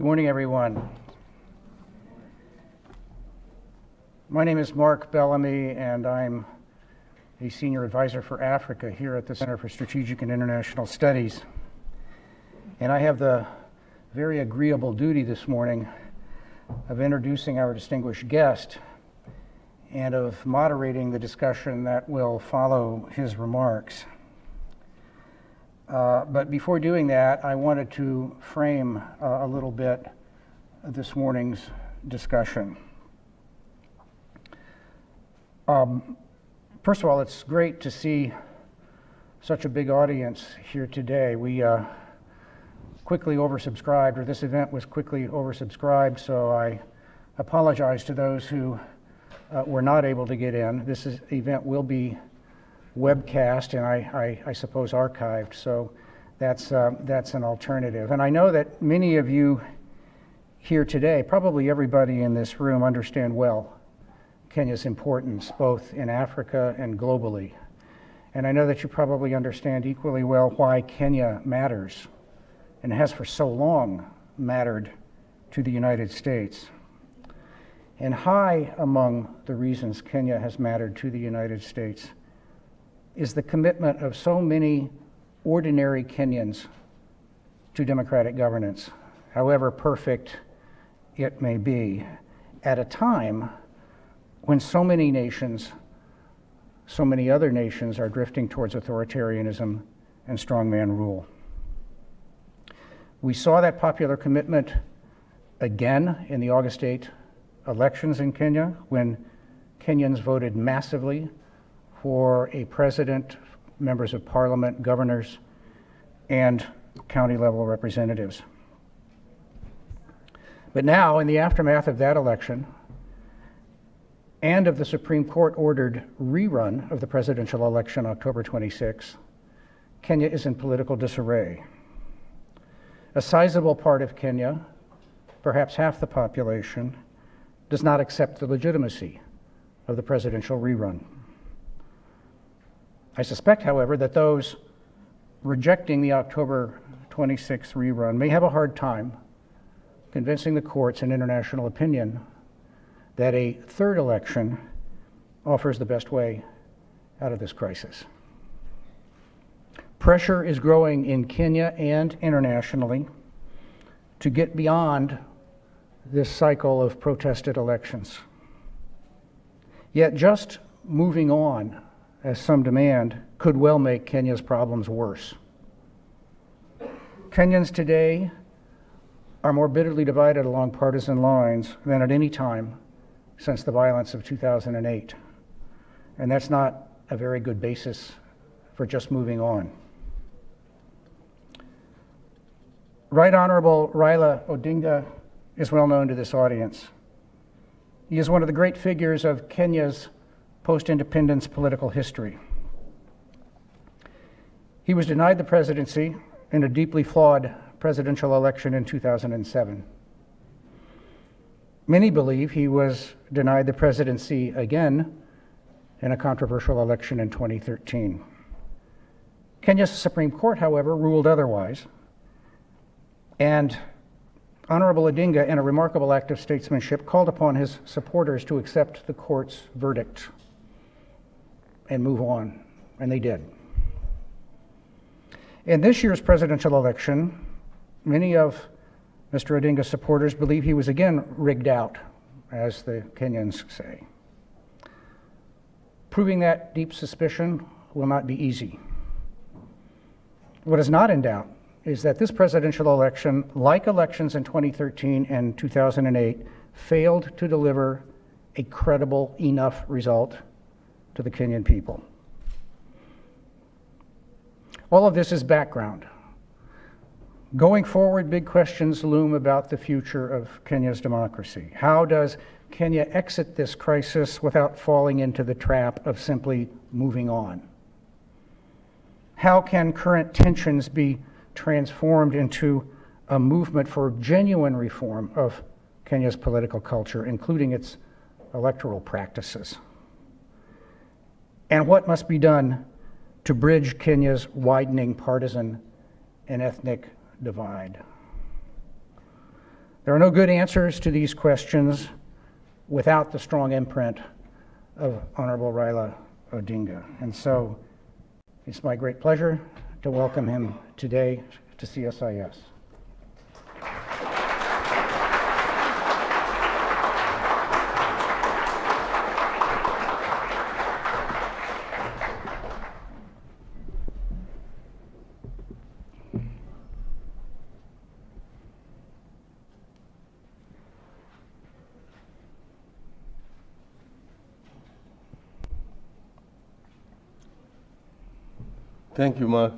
Good morning, everyone. My name is Mark Bellamy, and I'm a senior advisor for Africa here at the Center for Strategic and International Studies. And I have the very agreeable duty this morning of introducing our distinguished guest and of moderating the discussion that will follow his remarks. But before doing that, I wanted to frame a little bit this morning's discussion. First of all, it's great to see such a big audience here today. We quickly oversubscribed, or this event was quickly oversubscribed, so I apologize to those who were not able to get in. This event will be webcast and I suppose archived, so that's an alternative. And I know that many of you here today, probably everybody in this room, understand well Kenya's importance both in Africa and globally. And I know that you probably understand equally well why Kenya matters and has for so long mattered to the United States. And high among the reasons Kenya has mattered to the United States is the commitment of so many ordinary Kenyans to democratic governance, however perfect it may be, at a time when so many nations, so many other nations are drifting towards authoritarianism and strongman rule. We saw that popular commitment again in the August 8 elections in Kenya, when Kenyans voted massively for a president, members of parliament, governors, and county level representatives. But now, in the aftermath of that election, and of the Supreme Court ordered rerun of the presidential election October 26, Kenya is in political disarray. A sizable part of Kenya, perhaps half the population, does not accept the legitimacy of the presidential rerun. I suspect, however, that those rejecting the October 26 rerun may have a hard time convincing the courts and international opinion that a third election offers the best way out of this crisis. Pressure is growing in Kenya and internationally to get beyond this cycle of protested elections. Yet just moving on, as some demand, could well make Kenya's problems worse. Kenyans today are more bitterly divided along partisan lines than at any time since the violence of 2008. And that's not a very good basis for just moving on. Right Honorable Raila Odinga is well known to this audience. He is one of the great figures of Kenya's post-independence political history. He was denied the presidency in a deeply flawed presidential election in 2007. Many believe he was denied the presidency again in a controversial election in 2013. Kenya's Supreme Court, however, ruled otherwise, and Honorable Odinga, in a remarkable act of statesmanship, called upon his supporters to accept the court's verdict and move on, and they did. In this year's presidential election, many of Mr. Odinga's supporters believe he was again rigged out, as the Kenyans say. Proving that deep suspicion will not be easy. What is not in doubt is that this presidential election, like elections in 2013 and 2008, failed to deliver a credible enough result to the Kenyan people. All of this is background. Going forward, big questions loom about the future of Kenya's democracy. How does Kenya exit this crisis without falling into the trap of simply moving on? How can current tensions be transformed into a movement for genuine reform of Kenya's political culture, including its electoral practices? And what must be done to bridge Kenya's widening partisan and ethnic divide? There are no good answers to these questions without the strong imprint of Honorable Raila Odinga. And so it's my great pleasure to welcome him today to CSIS. Thank you, Mark.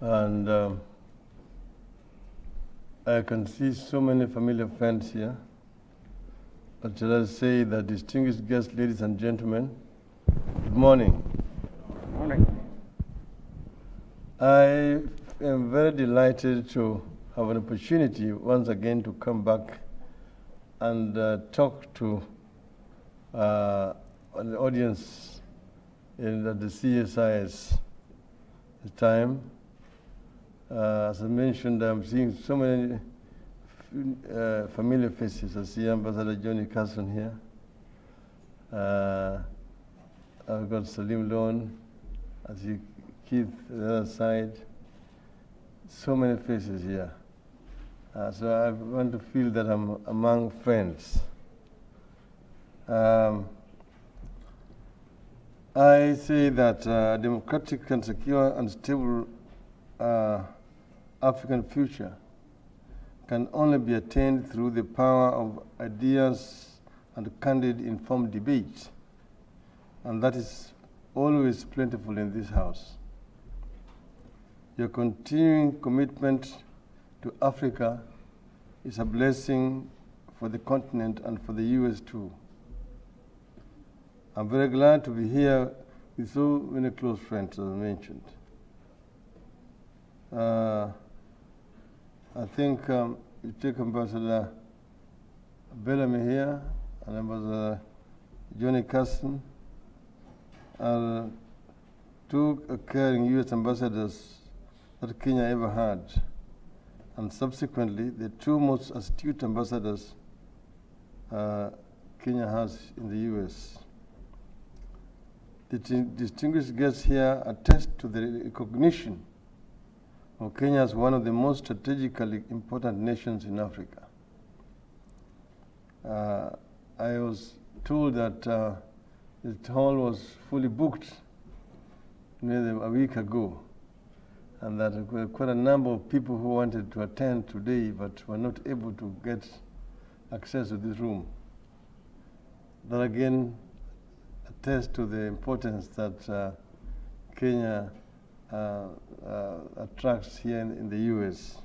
And I can see so many familiar friends here. But shall I say that distinguished guests, ladies and gentlemen, good morning. Good morning. I am very delighted to have an opportunity once again to come back and talk to an audience in the CSIS time. As I mentioned, I'm seeing so many familiar faces. I see Ambassador Johnny Carson here. I've got Salim Lone. I see Keith on the other side. So many faces here. So I want to feel that I'm among friends. I say that a democratic and secure and stable African future can only be attained through the power of ideas and candid, informed debate. And that is always plentiful in this House. Your continuing commitment to Africa is a blessing for the continent and for the US too. I'm very glad to be here with so many close friends, as I mentioned. I think you take Ambassador BELLAMY here, and Ambassador Johnny Carson, are two caring US ambassadors that Kenya ever had, and subsequently the two most astute ambassadors Kenya has in the US. The distinguished guests here attest to the recognition of Kenya as one of the most strategically important nations in Africa. I was told that the hall was fully booked nearly a week ago, and that there were quite a number of people who wanted to attend today but were not able to get access to this room. That again attests to the importance that Kenya attracts here in the US.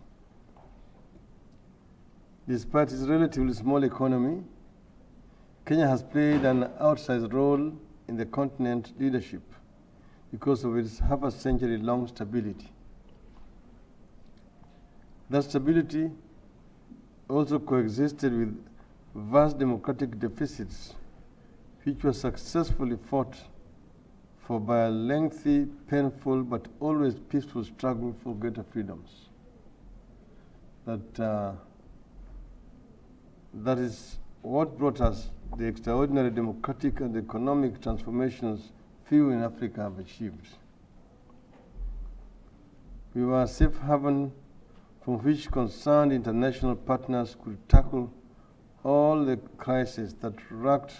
Despite its relatively small economy, Kenya has played an outsized role in the continent's leadership because of its half-a-century-long stability. That stability also coexisted with vast democratic deficits, which were successfully fought for by a lengthy, painful, but always peaceful struggle for greater freedoms. That is what brought us the extraordinary democratic and economic transformations few in Africa have achieved. We were a safe haven from which concerned international partners could tackle all the crises that racked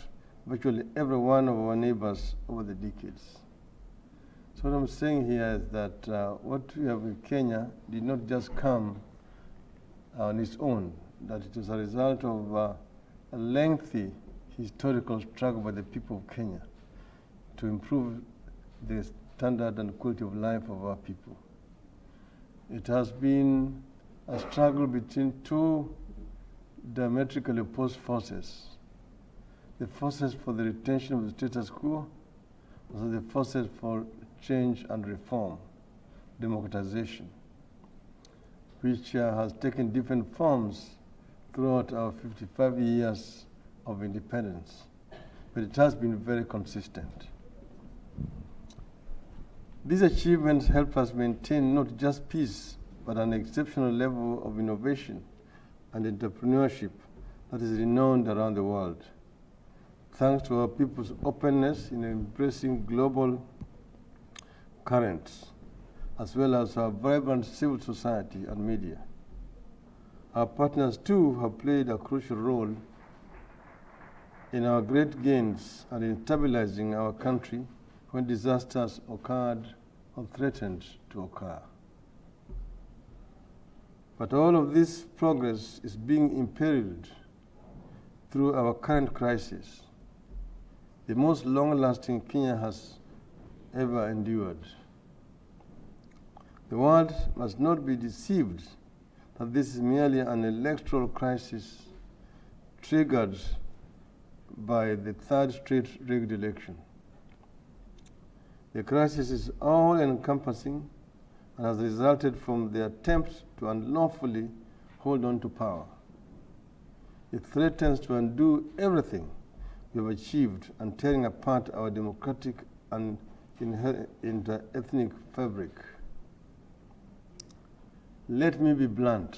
virtually every one of our neighbors over the decades. So what I'm saying here is that what we have in Kenya did not just come on its own, that it is a result of a lengthy historical struggle by the people of Kenya to improve the standard and quality of life of our people. It has been a struggle between two diametrically opposed forces. The forces for the retention of the status quo, also the forces for change and reform, democratization, which has taken different forms throughout our 55 years of independence, but it has been very consistent. These achievements help us maintain not just peace, but an exceptional level of innovation and entrepreneurship that is renowned around the world. Thanks to our people's openness in embracing global currents, as well as our vibrant civil society and media. Our partners too have played a crucial role in our great gains and in stabilizing our country when disasters occurred or threatened to occur. But all of this progress is being imperiled through our current crisis, the most long-lasting Kenya has ever endured. The world must not be deceived that this is merely an electoral crisis triggered by the third straight rigged election. The crisis is all-encompassing and has resulted from the attempt to unlawfully hold on to power. It threatens to undo everything we have achieved and tearing apart our democratic and inter-ethnic fabric. Let me be blunt.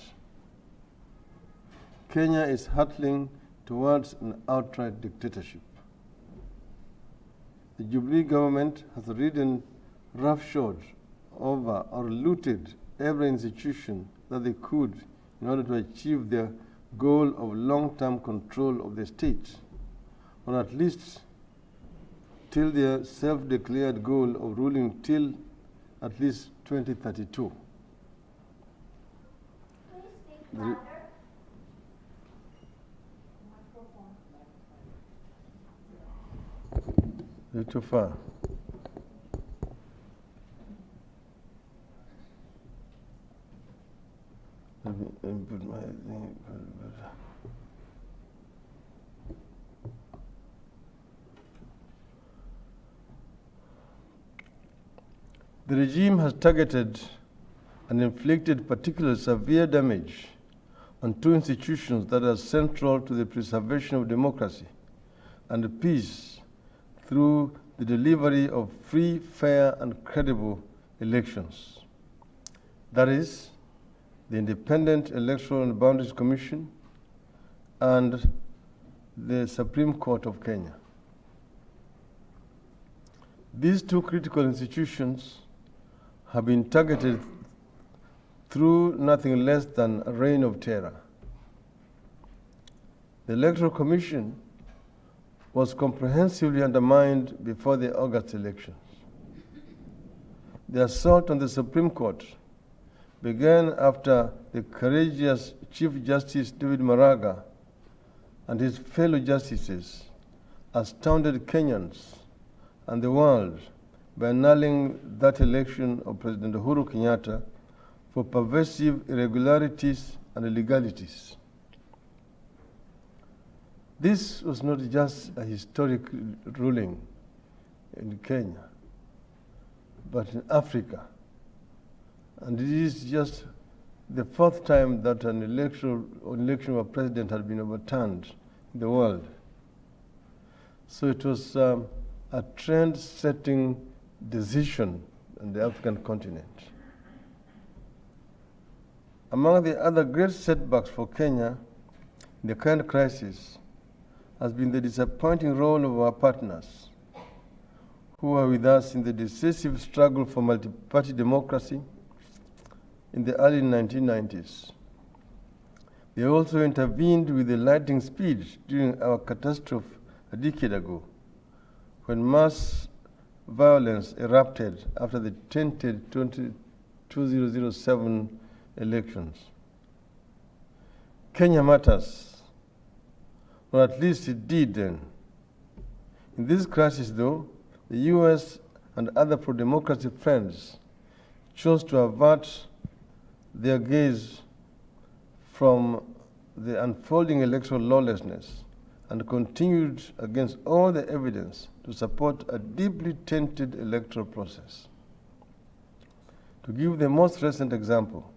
Kenya is hurtling towards an outright dictatorship. The Jubilee government has ridden roughshod over or looted every institution that they could in order to achieve their goal of long-term control of the state, or at least till their self-declared goal of ruling till at least 2032. You're too far. Let me input my thing. The regime has targeted and inflicted particularly severe damage on two institutions that are central to the preservation of democracy and peace through the delivery of free, fair, and credible elections. That is, the Independent Electoral and Boundaries Commission and the Supreme Court of Kenya. These two critical institutions have been targeted through nothing less than a reign of terror. The Electoral Commission was comprehensively undermined before the August elections. The assault on the Supreme Court began after the courageous Chief Justice David Maraga and his fellow justices astounded Kenyans and the world by annulling that election of President Uhuru Kenyatta for pervasive irregularities and illegalities. This was not just a historic ruling in Kenya, but in Africa. And it is just the fourth time that an election of a president had been overturned in the world. So it was a trend-setting decision on the African continent. Among the other great setbacks for Kenya in the current crisis has been the disappointing role of our partners who were with us in the decisive struggle for multi-party democracy in the early 1990s. They also intervened with a lightning speed during our catastrophe a decade ago, when mass violence erupted after the tainted 2007 elections. Kenya matters, or at least it did then. In this crisis, though, the US and other pro-democracy friends chose to avert their gaze from the unfolding electoral lawlessness and continued against all the evidence to support a deeply tainted electoral process. To give the most recent example,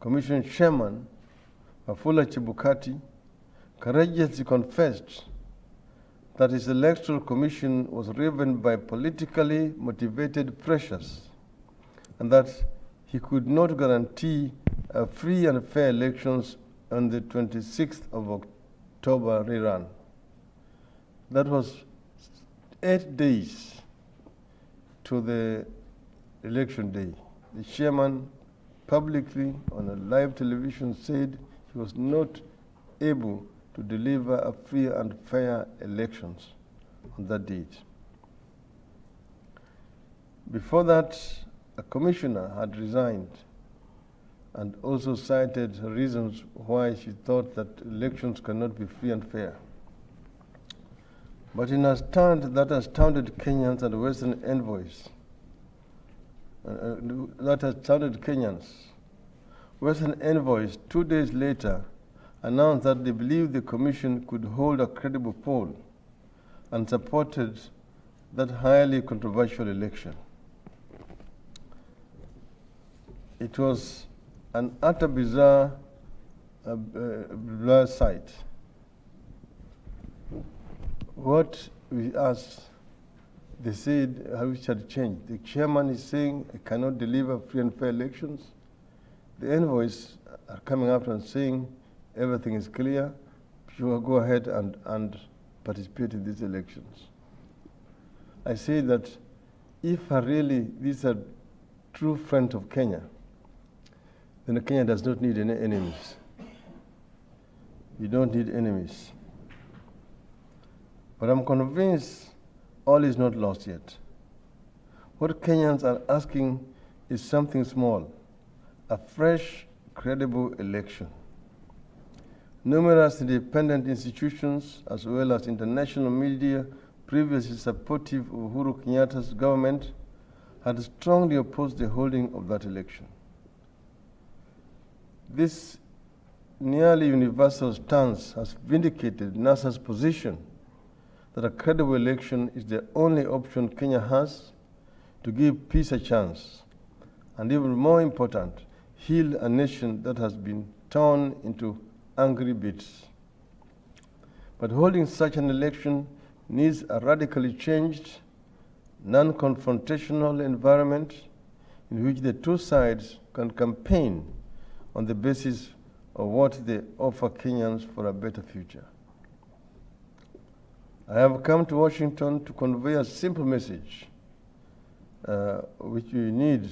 Commission Chairman Wafula Chebukati courageously confessed that his electoral commission was driven by politically motivated pressures and that he could not guarantee free and fair elections on the 26th of October rerun. That was 8 days to the election day. The chairman publicly on a live television said he was not able to deliver a free and fair elections on that date. Before that, a commissioner had resigned and also cited reasons why she thought that elections cannot be free and fair. But in a stand that astounded Kenyans and Western envoys, Western envoys 2 days later announced that they believed the commission could hold a credible poll and supported that highly controversial election. It was an utter bizarre sight. What we asked, they said how it had changed. The chairman is saying I cannot deliver free and fair elections. The envoys are coming up and saying everything is clear. You will go ahead and participate in these elections. I say that if really these are true friends of Kenya, then Kenya does not need any enemies. You don't need enemies. But I'm convinced all is not lost yet. What Kenyans are asking is something small, a fresh, credible election. Numerous independent institutions, as well as international media previously supportive of Uhuru Kenyatta's government, had strongly opposed the holding of that election. This nearly universal stance has vindicated NASA's position that a credible election is the only option Kenya has to give peace a chance, and even more important, heal a nation that has been torn into angry bits. But holding such an election needs a radically changed, non-confrontational environment in which the two sides can campaign on the basis of what they offer Kenyans for a better future. I have come to Washington to convey a simple message, which we need.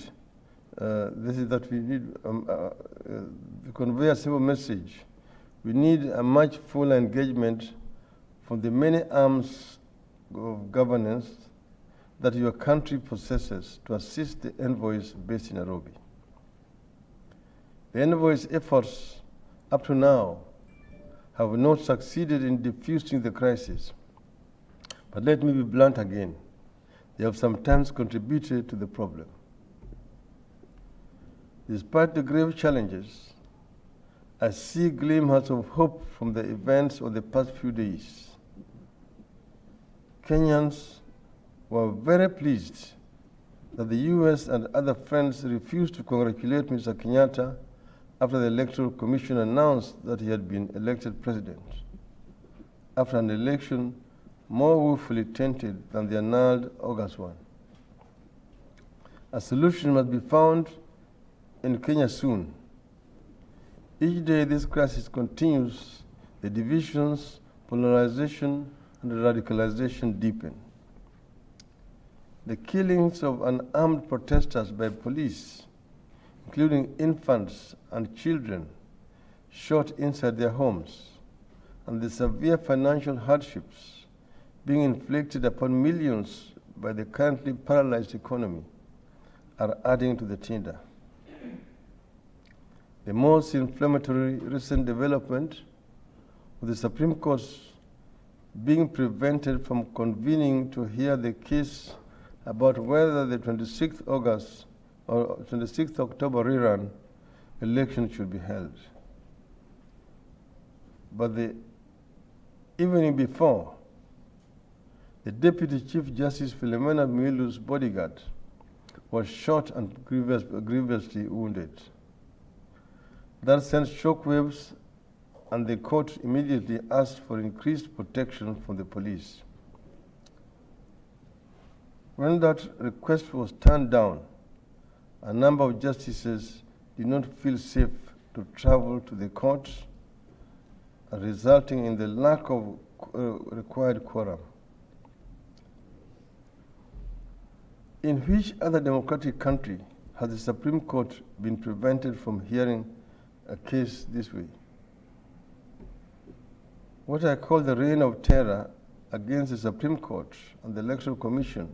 This is that we need to convey a simple message. We need a much fuller engagement from the many arms of governance that your country possesses to assist the envoys based in Nairobi. The envoys' efforts up to now have not succeeded in diffusing the crisis. But let me be blunt again. They have sometimes contributed to the problem. Despite the grave challenges, I see glimmers of hope from the events of the past few days. Kenyans were very pleased that the US and other friends refused to congratulate Mr. Kenyatta after the Electoral Commission announced that he had been elected president, after an election more woefully tainted than the annulled August one. A solution must be found in Kenya soon. Each day this crisis continues, the divisions, polarization, and radicalization deepen. The killings of unarmed protesters by police, including infants and children shot inside their homes, and the severe financial hardships being inflicted upon millions by the currently paralyzed economy are adding to the tinder. The most inflammatory recent development, with the Supreme Court being prevented from convening to hear the case about whether the 26th August or 26th October rerun election should be held. But the evening before, the Deputy Chief Justice Philomena Mwilu's bodyguard was shot and grievously wounded. That sent shockwaves, and the court immediately asked for increased protection from the police. When that request was turned down, a number of justices did not feel safe to travel to the court resulting in the lack of required quorum. In which other democratic country has the Supreme Court been prevented from hearing a case this way? What I call the reign of terror against the Supreme Court and the Electoral Commission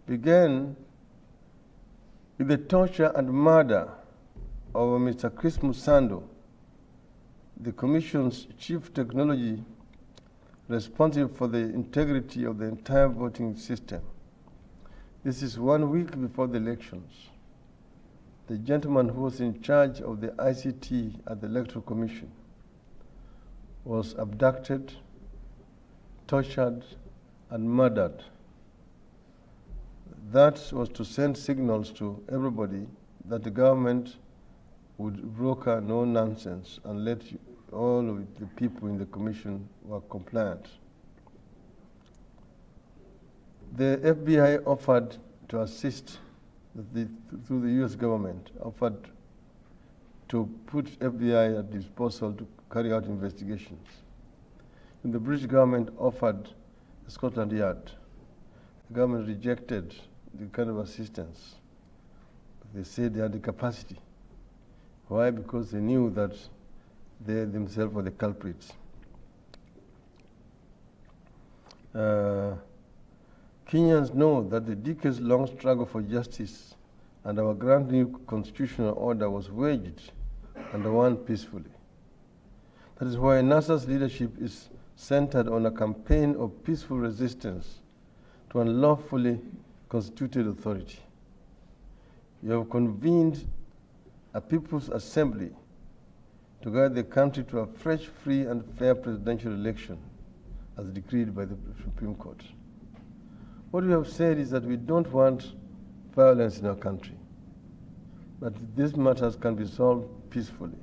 began with the torture and murder of Mr. Chris Musando, the Commission's chief technology responsible for the integrity of the entire voting system. This is 1 week before the elections. The gentleman who was in charge of the ICT at the Electoral Commission was abducted, tortured, and murdered. That was to send signals to everybody that the government would broker no nonsense and let all of the people in the commission were compliant. The FBI offered to assist through the US government, offered to put FBI at disposal to carry out investigations. And the British government offered Scotland Yard. The government rejected the kind of assistance. They said they had the capacity. Why? Because they knew that they themselves were the culprits. Kenyans know that the decades-long struggle for justice and our grand new constitutional order was waged and won peacefully. That is why NASA's leadership is centered on a campaign of peaceful resistance to unlawfully constituted authority. You have convened a People's Assembly to guide the country to a fresh, free, and fair presidential election as decreed by the Supreme Court. What we have said is that we don't want violence in our country, but these matters can be solved peacefully.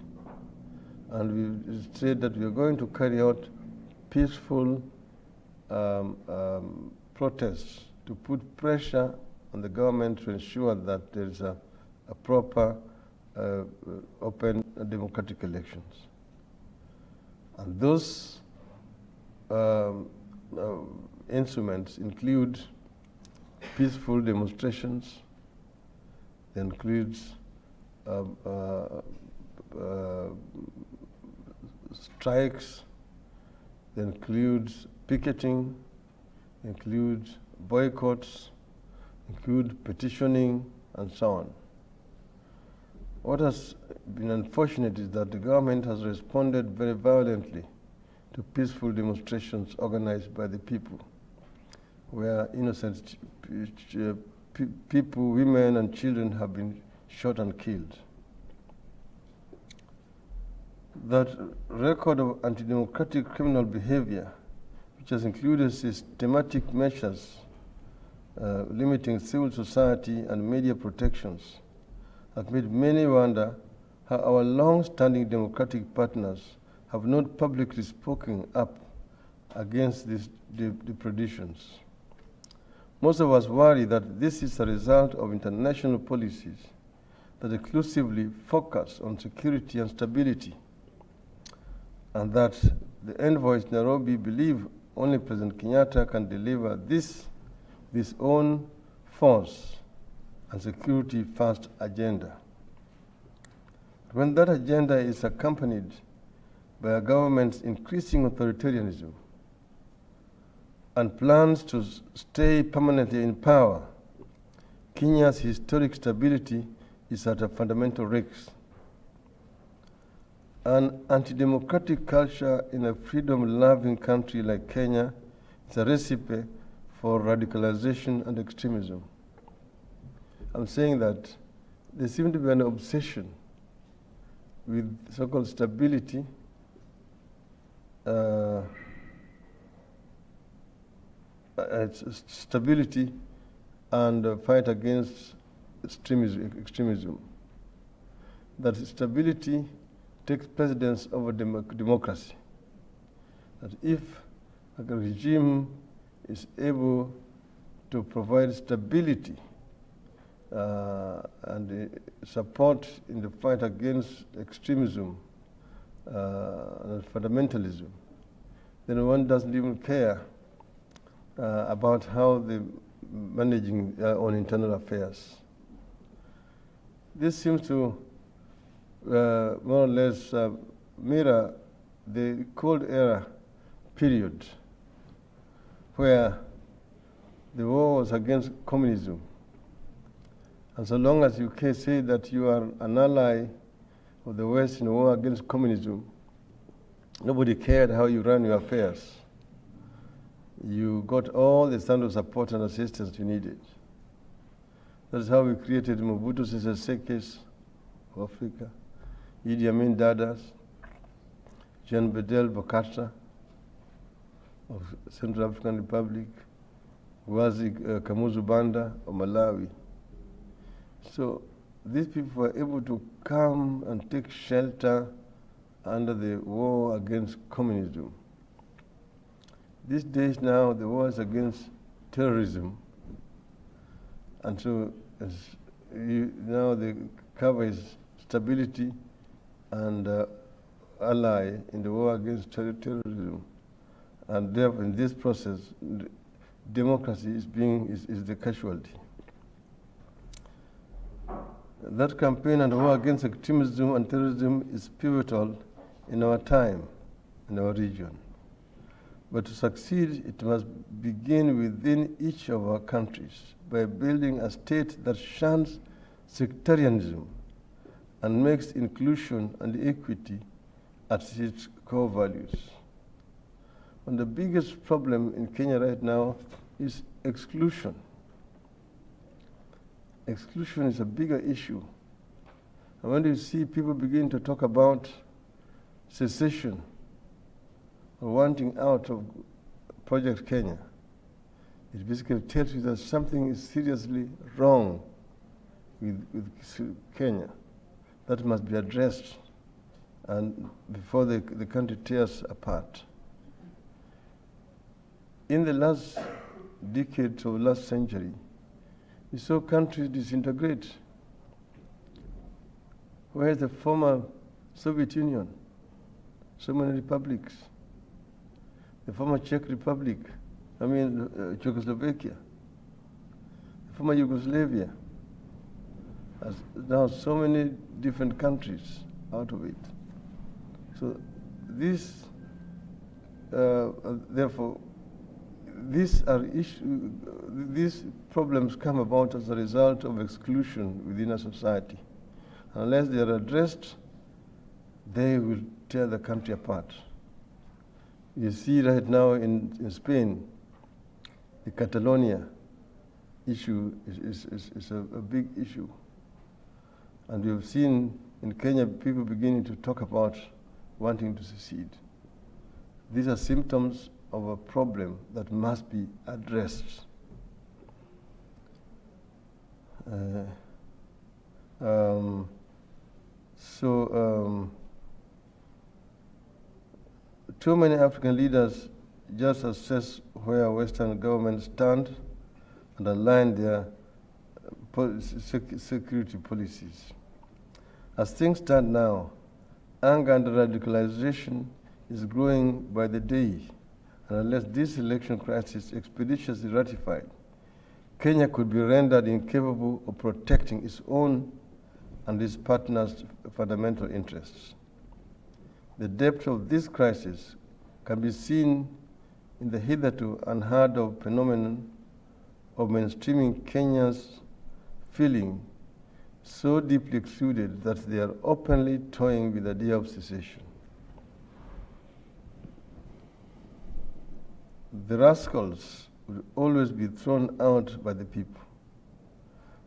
And we said that we are going to carry out peaceful protests to put pressure on the government to ensure that there is a proper, open, democratic elections. And those instruments include peaceful demonstrations, they include strikes, they include picketing, include boycotts, include petitioning, and so on. What has been unfortunate is that the government has responded very violently to peaceful demonstrations organized by the people, where innocent people, women and children have been shot and killed. That record of anti-democratic criminal behavior, which has included systematic measures limiting civil society and media protections, have made many wonder how our long-standing democratic partners have not publicly spoken up against these depredations. Most of us worry that this is a result of international policies that exclusively focus on security and stability, and that the envoys in Nairobi believe only President Kenyatta can deliver this own force and security-first agenda. When that agenda is accompanied by a government's increasing authoritarianism and plans to stay permanently in power, Kenya's historic stability is at a fundamental risk. An anti-democratic culture in a freedom-loving country like Kenya is a recipe for radicalization and extremism. I'm saying that there seems to be an obsession with so-called stability, and fight against extremism. That stability takes precedence over democracy. That if a regime is able to provide stability and support in the fight against extremism fundamentalism, then one doesn't even care about how they managing their own internal affairs. This seems to more or less mirror the Cold Era period, where the war was against communism. And so long as you can say that you are an ally of the West in a war against communism, nobody cared how you ran your affairs. You got all the standard of support and assistance you needed. That's how we created Mobutu Sese Seke's of Africa, Idi Amin Dada's, Jean Bedel Bokassa of Central African Republic, Wazi Kamuzu Banda of Malawi. So these people were able to come and take shelter under the war against communism. These days now, the war is against terrorism. And so now the cover is stability and ally in the war against terrorism. And therefore, in this process, democracy is the casualty. That campaign and war against extremism and terrorism is pivotal in our time, in our region. But to succeed, it must begin within each of our countries by building a state that shuns sectarianism and makes inclusion and equity as its core values. And the biggest problem in Kenya right now is exclusion. Exclusion is a bigger issue. And when you see people begin to talk about secession or wanting out of Project Kenya, it basically tells you that something is seriously wrong with Kenya that must be addressed and before the country tears apart. In the last decade of last century, we saw countries disintegrate. Where's the former Soviet Union? So many republics. The former Czech Republic, Czechoslovakia, the former Yugoslavia, has now so many different countries out of it. So this, therefore, these problems come about as a result of exclusion within a society. Unless they are addressed, they will tear the country apart. You see right now in Spain, the Catalonia issue is a big issue. And we've seen in Kenya people beginning to talk about wanting to secede. These are symptoms of a problem that must be addressed. Too many African leaders just assess where Western governments stand and align their security policies. As things stand now, anger and radicalization is growing by the day, and unless this election crisis is expeditiously ratified, Kenya could be rendered incapable of protecting its own and its partners' fundamental interests. The depth of this crisis can be seen in the hitherto unheard of phenomenon of mainstreaming Kenyans feeling so deeply excluded that they are openly toying with the idea of secession. The rascals will always be thrown out by the people,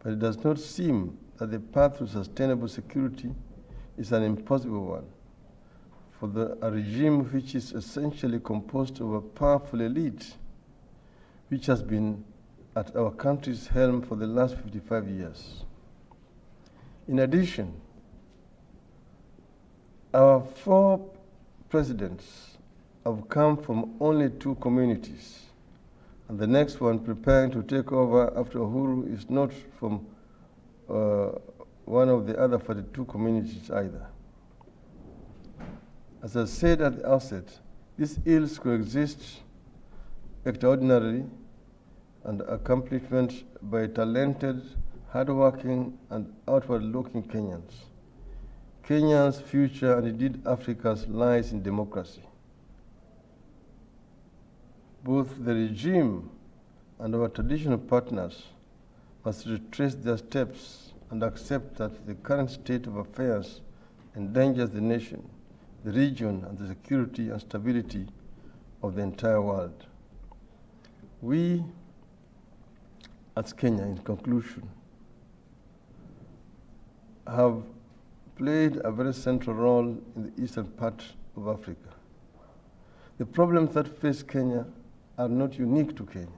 but it does not seem that the path to sustainable security is an impossible one. For a regime which is essentially composed of a powerful elite, which has been at our country's helm for the last 55 years. In addition, our 4 presidents have come from only 2 communities, and the next one preparing to take over after Uhuru is not from one of the other 42 communities either. As I said at the outset, these ills coexist extraordinarily and accomplishments by talented, hardworking, and outward-looking Kenyans. Kenya's future, and indeed Africa's, lies in democracy. Both the regime and our traditional partners must retrace their steps and accept that the current state of affairs endangers the nation, the region, and the security and stability of the entire world. We, as Kenya, in conclusion, have played a very central role in the eastern part of Africa. The problems that face Kenya are not unique to Kenya.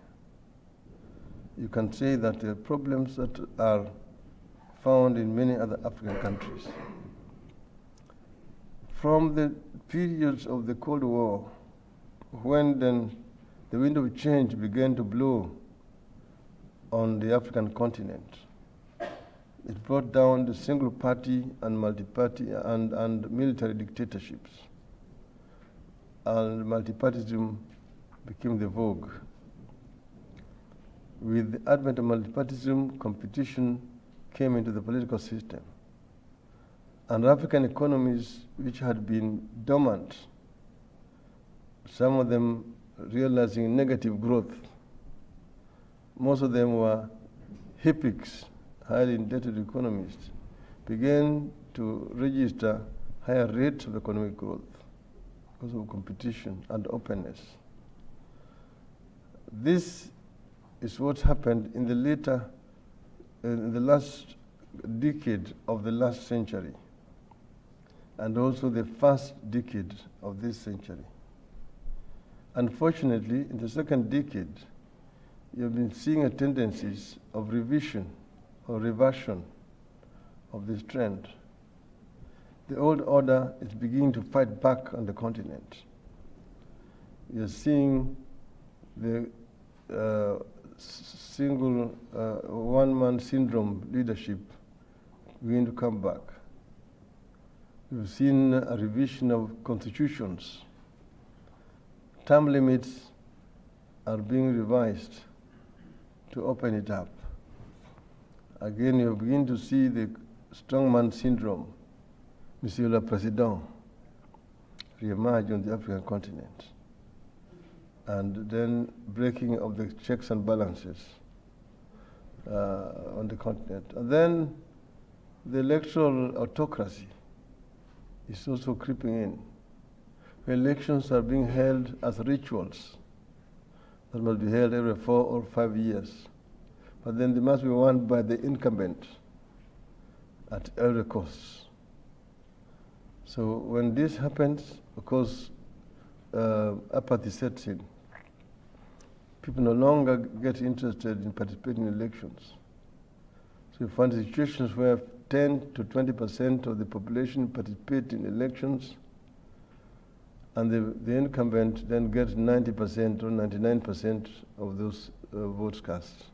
You can say that the problems that are found in many other African countries. From the periods of the Cold War, when then the wind of change began to blow on the African continent, it brought down the single party and multi-party and military dictatorships. And multipartyism became the vogue. With the advent of multipartyism, competition came into the political system. And African economies, which had been dormant, some of them realizing negative growth, most of them were HIPICs, highly indebted economies, began to register higher rates of economic growth because of competition and openness. This is what happened in the last decade of the last century, and also the first decade of this century. Unfortunately, in the second decade, you've been seeing a tendencies of revision or reversion of this trend. The old order is beginning to fight back on the continent. You're seeing the single one-man syndrome leadership begin to come back. We've seen a revision of constitutions. Term limits are being revised to open it up. Again, you begin to see the strongman syndrome, Monsieur le Président, re-emerge on the African continent. And then breaking of the checks and balances on the continent. And then the electoral autocracy is also creeping in. Elections are being held as rituals that must be held every 4 or 5 years. But then they must be won by the incumbent at every cost. So when this happens, of course, apathy sets in. People no longer get interested in participating in elections. So you find situations where 10 to 20% of the population participate in elections, and the incumbent then gets 90% or 99% of those votes cast.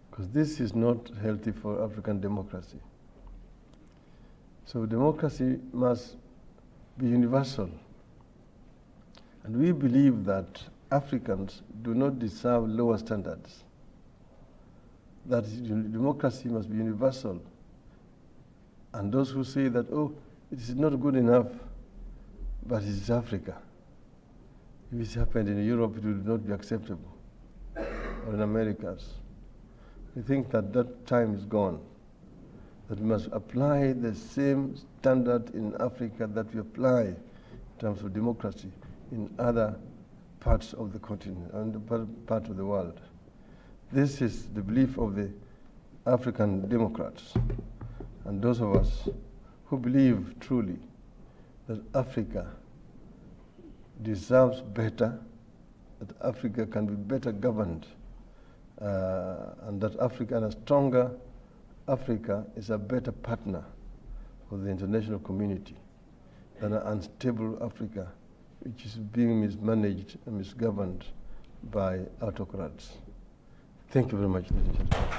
Because this is not healthy for African democracy. So democracy must be universal. And we believe that Africans do not deserve lower standards. That democracy must be universal. And those who say that, oh, it is not good enough, but it is Africa. If it happened in Europe, it would not be acceptable, or in Americas. We think that that time is gone, that we must apply the same standard in Africa that we apply in terms of democracy in other parts of the continent and part of the world. This is the belief of the African Democrats and those of us who believe truly that Africa deserves better, that Africa can be better governed, and that Africa, and a stronger Africa, is a better partner for the international community than an unstable Africa, which is being mismanaged and misgoverned by autocrats. Thank you very much, ladies and gentlemen.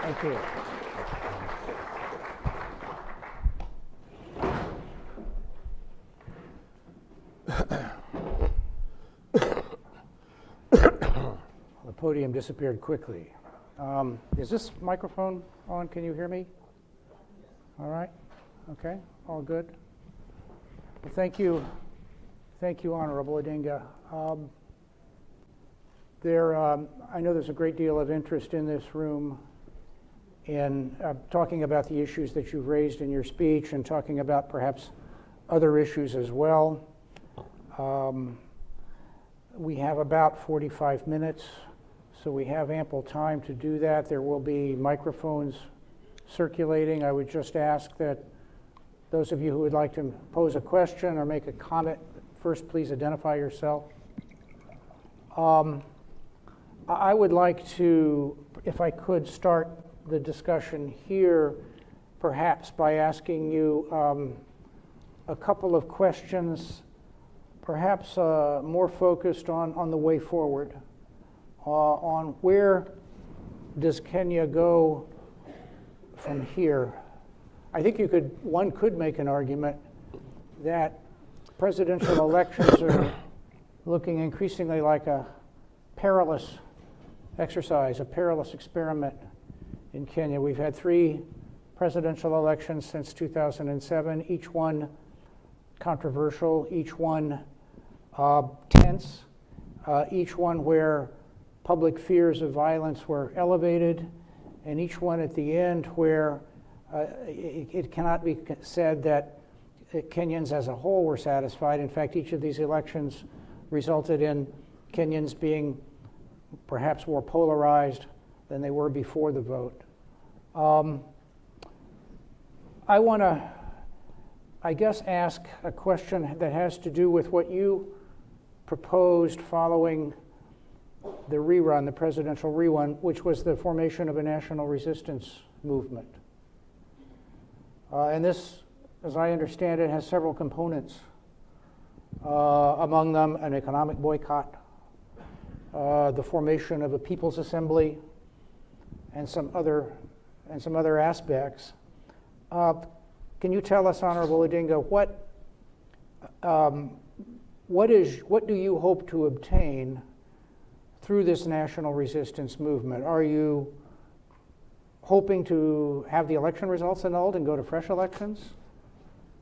Thank you. The podium disappeared quickly. Is this microphone on? Can you hear me? All right. Okay. All good. Well, thank you. Thank you, Honorable Odinga. I know there's a great deal of interest in this room in talking about the issues that you've raised in your speech and talking about perhaps other issues as well. We have about 45 minutes, so we have ample time to do that. There will be microphones circulating. I would just ask that those of you who would like to pose a question or make a comment, first please identify yourself. I would like to, if I could, start the discussion here, perhaps by asking you a couple of questions, perhaps more focused on the way forward, on where does Kenya go from here. I think one could make an argument that presidential elections are looking increasingly like a perilous exercise, a perilous experiment in Kenya. We've had 3 presidential elections since 2007, each one controversial, each one tense, each one where public fears of violence were elevated, and each one at the end where it cannot be said that Kenyans as a whole were satisfied. In fact, each of these elections resulted in Kenyans being perhaps more polarized than they were before the vote. I want to, I guess, ask a question that has to do with what you proposed following the presidential rerun, which was the formation of a national resistance movement. And this, as I understand it, has several components. Among them, an economic boycott, the formation of a people's assembly, and some other aspects. Can you tell us, Honorable Odinga, what do you hope to obtain through this national resistance movement? Are you hoping to have the election results annulled and go to fresh elections?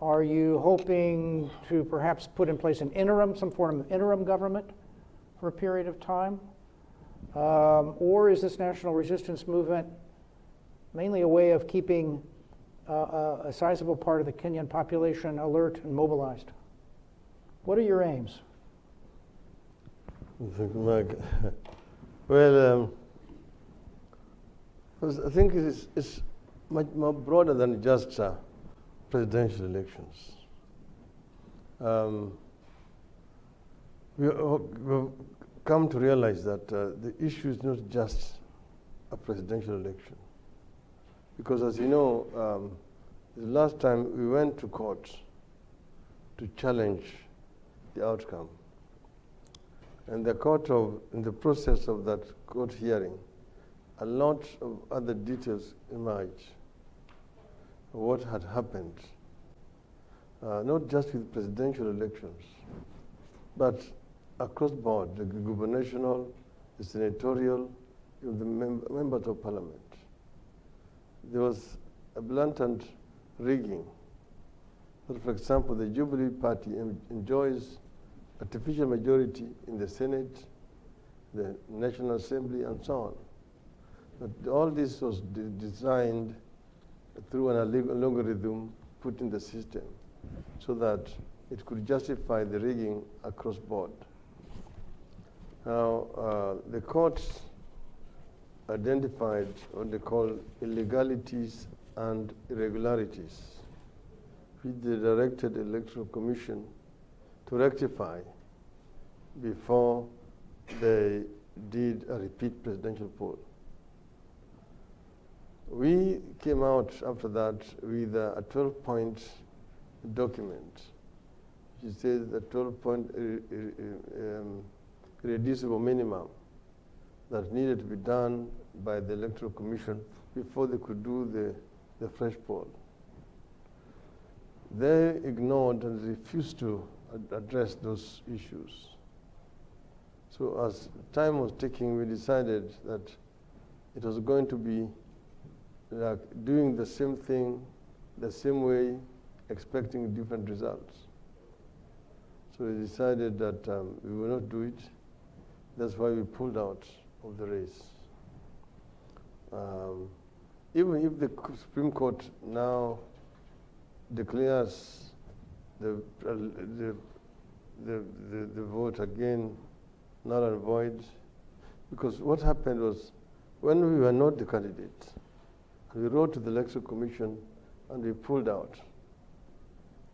Are you hoping to perhaps put in place some form of interim government for a period of time? Or is this national resistance movement mainly a way of keeping a sizable part of the Kenyan population alert and mobilized? What are your aims? Thank you, Mark. Well, I think it's much more broader than just presidential elections. We've come to realize that the issue is not just a presidential election. Because as you know, the last time we went to court to challenge the outcome. And in the process of that court hearing, a lot of other details emerged of what had happened, not just with presidential elections, but across board, the gubernatorial, the senatorial, the members of parliament. There was a blatant rigging. For example, the Jubilee Party enjoys artificial majority in the Senate, the National Assembly, and so on. But all this was designed through an algorithm put in the system so that it could justify the rigging across board. Now, the courts identified what they call illegalities and irregularities, which they directed the Electoral Commission to rectify before they did a repeat presidential poll. We came out after that with a 12-point document, which says the 12-point irreducible minimum that needed to be done by the Electoral Commission before they could do the fresh poll. They ignored and refused to address those issues. So as time was ticking, we decided that it was going to be like doing the same thing, the same way, expecting different results. So we decided that we will not do it. That's why we pulled out of the race. Even if the Supreme Court now declares the vote again null and void, because what happened was when we were not the candidate, we wrote to the Electoral Commission and we pulled out.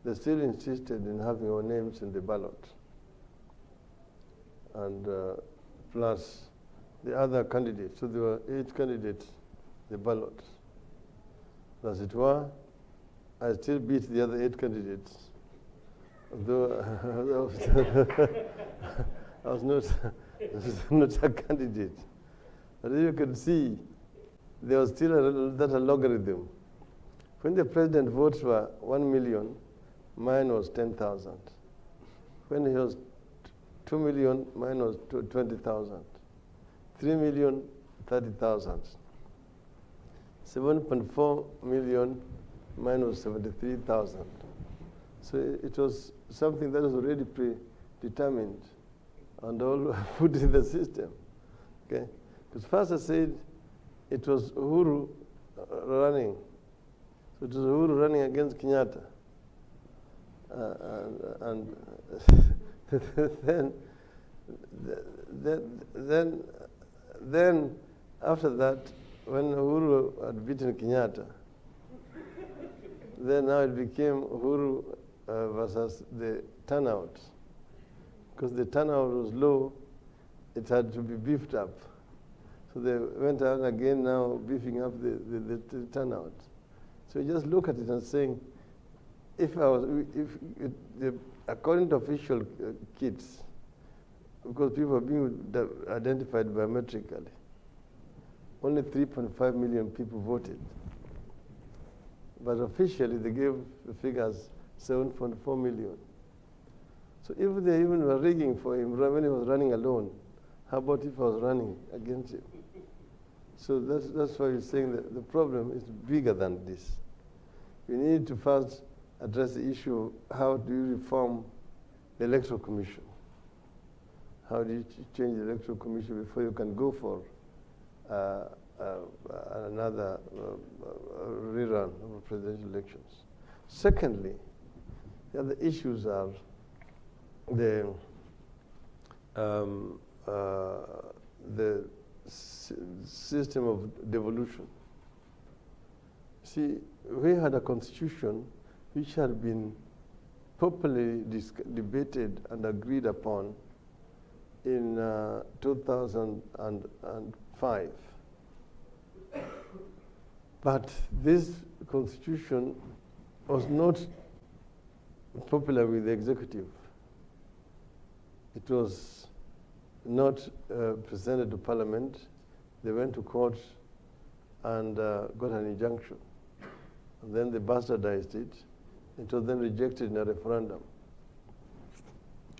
They still insisted in having our names in the ballot, and plus the other candidates. So there were 8 candidates, the ballot. As it were, I still beat the other 8 candidates, although I was not a candidate. But as you can see, there was still a logarithm. When the president votes were 1 million, mine was 10,000. When he was 2 million, mine was 20,000. 3 million, 30,000. 7.4 million, mine was 73,000. So it was something that was already predetermined and all put in the system. Okay? Because first I said it was Uhuru running. So it was Uhuru running against Kenyatta. And then after that, when Uhuru had beaten Kenyatta, then now it became Uhuru versus the turnout. Because the turnout was low, it had to be beefed up. So they went out again now beefing up the turnout. So you just look at it and saying, according to official kits, because people are being identified biometrically, only 3.5 million people voted. But officially, they gave the figures 7.4 million. So if they even were rigging for him when he was running alone, how about if I was running against him? So that's why you're saying that the problem is bigger than this. We need to first address the issue of how do you reform the Electoral Commission? How do you change the Electoral Commission before you can go for another rerun of presidential elections? Secondly, the other issues are the system of devolution. See, we had a constitution which had been popularly debated and agreed upon in 2005. But this constitution was not popular with the executive. It was not presented to Parliament. They went to court and got an injunction. And then they bastardized it. It was then rejected in a referendum.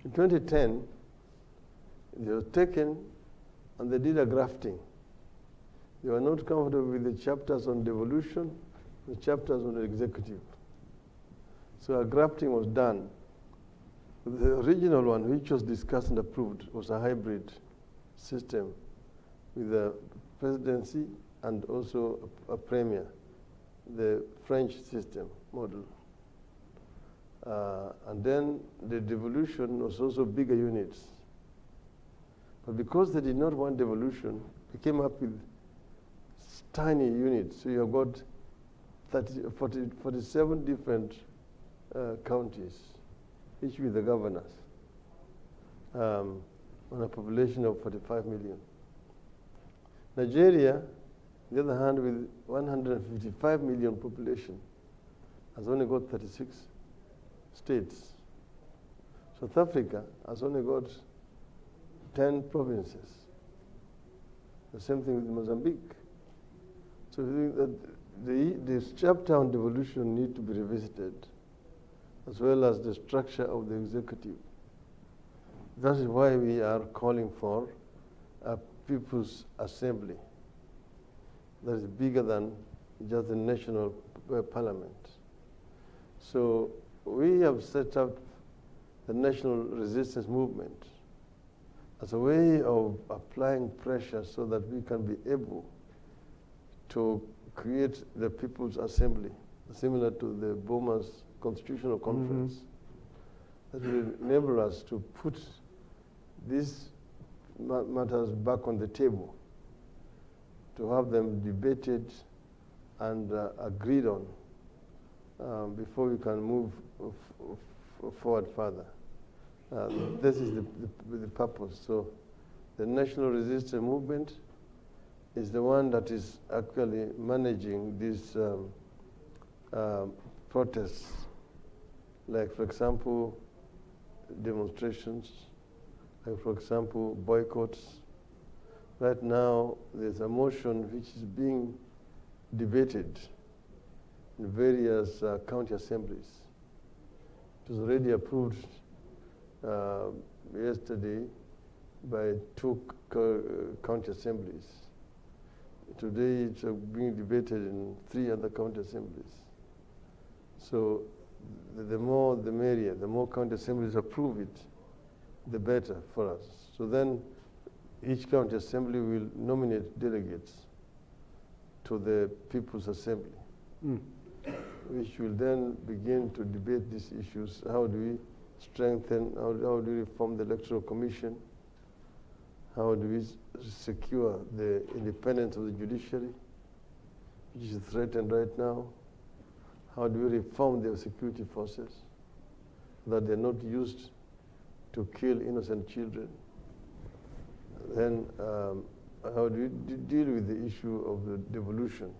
In 2010, they were taken and they did a grafting. They were not comfortable with the chapters on devolution, the chapters on the executive. So a grafting was done. The original one, which was discussed and approved, was a hybrid system with a presidency and also a premier, the French system model. And then the devolution was also bigger units. But because they did not want devolution, they came up with tiny units. So you have got 47 different counties, each with the governors, on a population of 45 million. Nigeria, on the other hand, with 155 million population, has only got 36 states. South Africa has only got 10 provinces. The same thing with Mozambique. So we think that this chapter on devolution need to be revisited, as well as the structure of the executive. That is why we are calling for a People's Assembly that is bigger than just the national parliament. So we have set up the national resistance movement as a way of applying pressure so that we can be able to create the People's Assembly, similar to the Burma's Constitutional Conference, that will enable us to put these matters back on the table, to have them debated and agreed on before we can move forward further. This is the purpose. So the National Resistance Movement is the one that is actually managing these protests, like, for example, demonstrations, like, for example, boycotts. Right now, there's a motion which is being debated in various county assemblies. It was already approved yesterday by 2 county assemblies. Today, it's being debated in 3 other county assemblies. So the more the merrier. The more county assemblies approve it, the better for us. So then each county assembly will nominate delegates to the People's Assembly, which will then begin to debate these issues. How do we strengthen, how do we reform the Electoral Commission? How do we secure the independence of the judiciary, which is threatened right now? How do we reform the security forces so that they're not used to kill innocent children? Then how do we deal with the issue of the devolution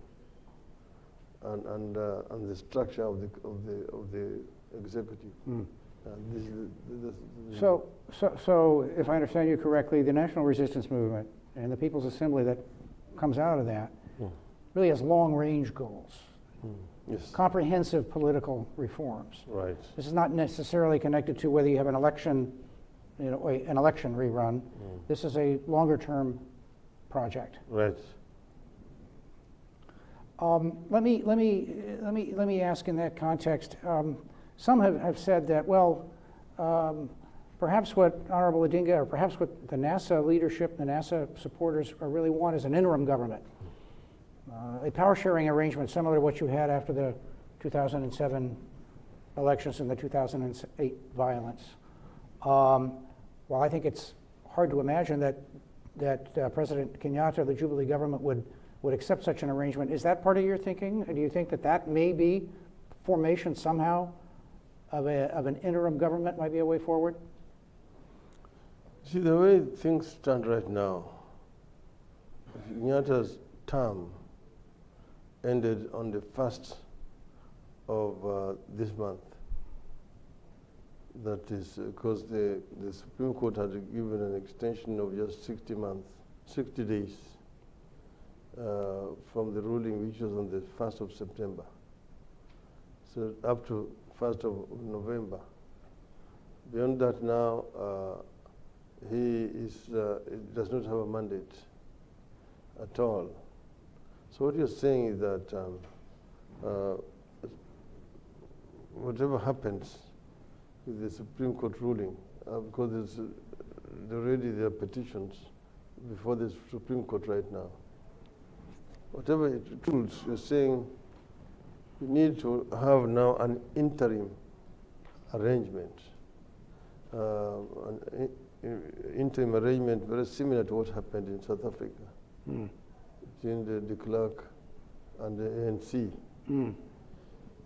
and the structure of the executive? So if I understand you correctly, the National Resistance Movement and the People's Assembly that comes out of that really has long-range goals. Yes. Comprehensive political reforms. Right. This is not necessarily connected to whether you have an election, an election rerun. This is a longer-term project. Right. Let me ask in that context. Some have said that, well, perhaps what Honorable Odinga, or perhaps what the NASA leadership, the NASA supporters really want is an interim government. A power-sharing arrangement similar to what you had after the 2007 elections and the 2008 violence. While I think it's hard to imagine that President Kenyatta, the Jubilee government, would accept such an arrangement, is that part of your thinking? Do you think that may be formation somehow of an interim government might be a way forward? See, the way things stand right now, Kenyatta's term ended on the 1st of this month. That is because the Supreme Court had given an extension of just 60 days from the ruling, which was on the 1st of September. So up to 1st of November. Beyond that now, he does not have a mandate at all. So what you're saying is that whatever happens with the Supreme Court ruling, because there are petitions before the Supreme Court right now. Whatever it rules, you're saying we need to have now an interim arrangement, interim arrangement very similar to what happened in South Africa between the clerk and the ANC,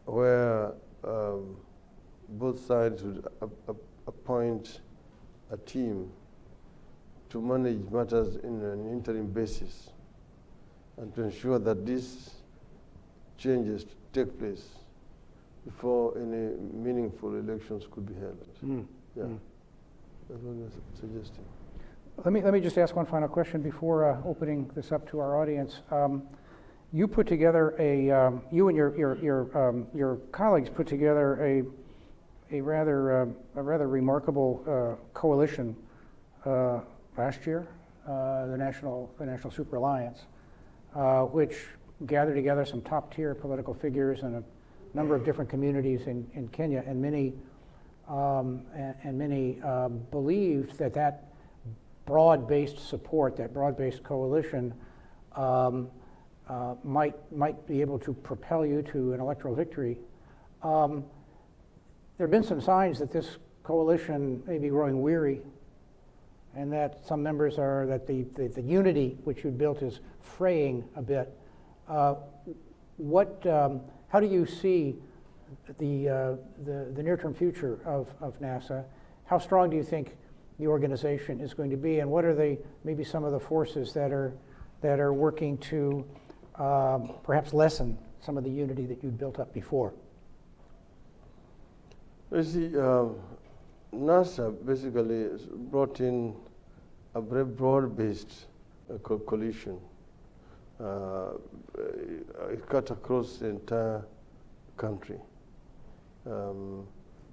where both sides would appoint a team to manage matters in an interim basis and to ensure that these changes take place before any meaningful elections could be held. Yeah, that's what we're suggesting. Let me just ask one final question before opening this up to our audience. You put together you and your colleagues put together a rather remarkable coalition last year, the National Super Alliance, which gathered together some top-tier political figures and a number of different communities in Kenya, and many believed that broad-based support, that broad-based coalition, might be able to propel you to an electoral victory. There have been some signs that this coalition may be growing weary, and that some members that the unity which you built is fraying a bit. How do you see the near-term future of NASA? How strong do you think the organization is going to be, and what are maybe some of the forces that are working to perhaps lessen some of the unity that you'd built up before? You see, NASA basically brought in a very broad-based coalition. It cut across the entire country.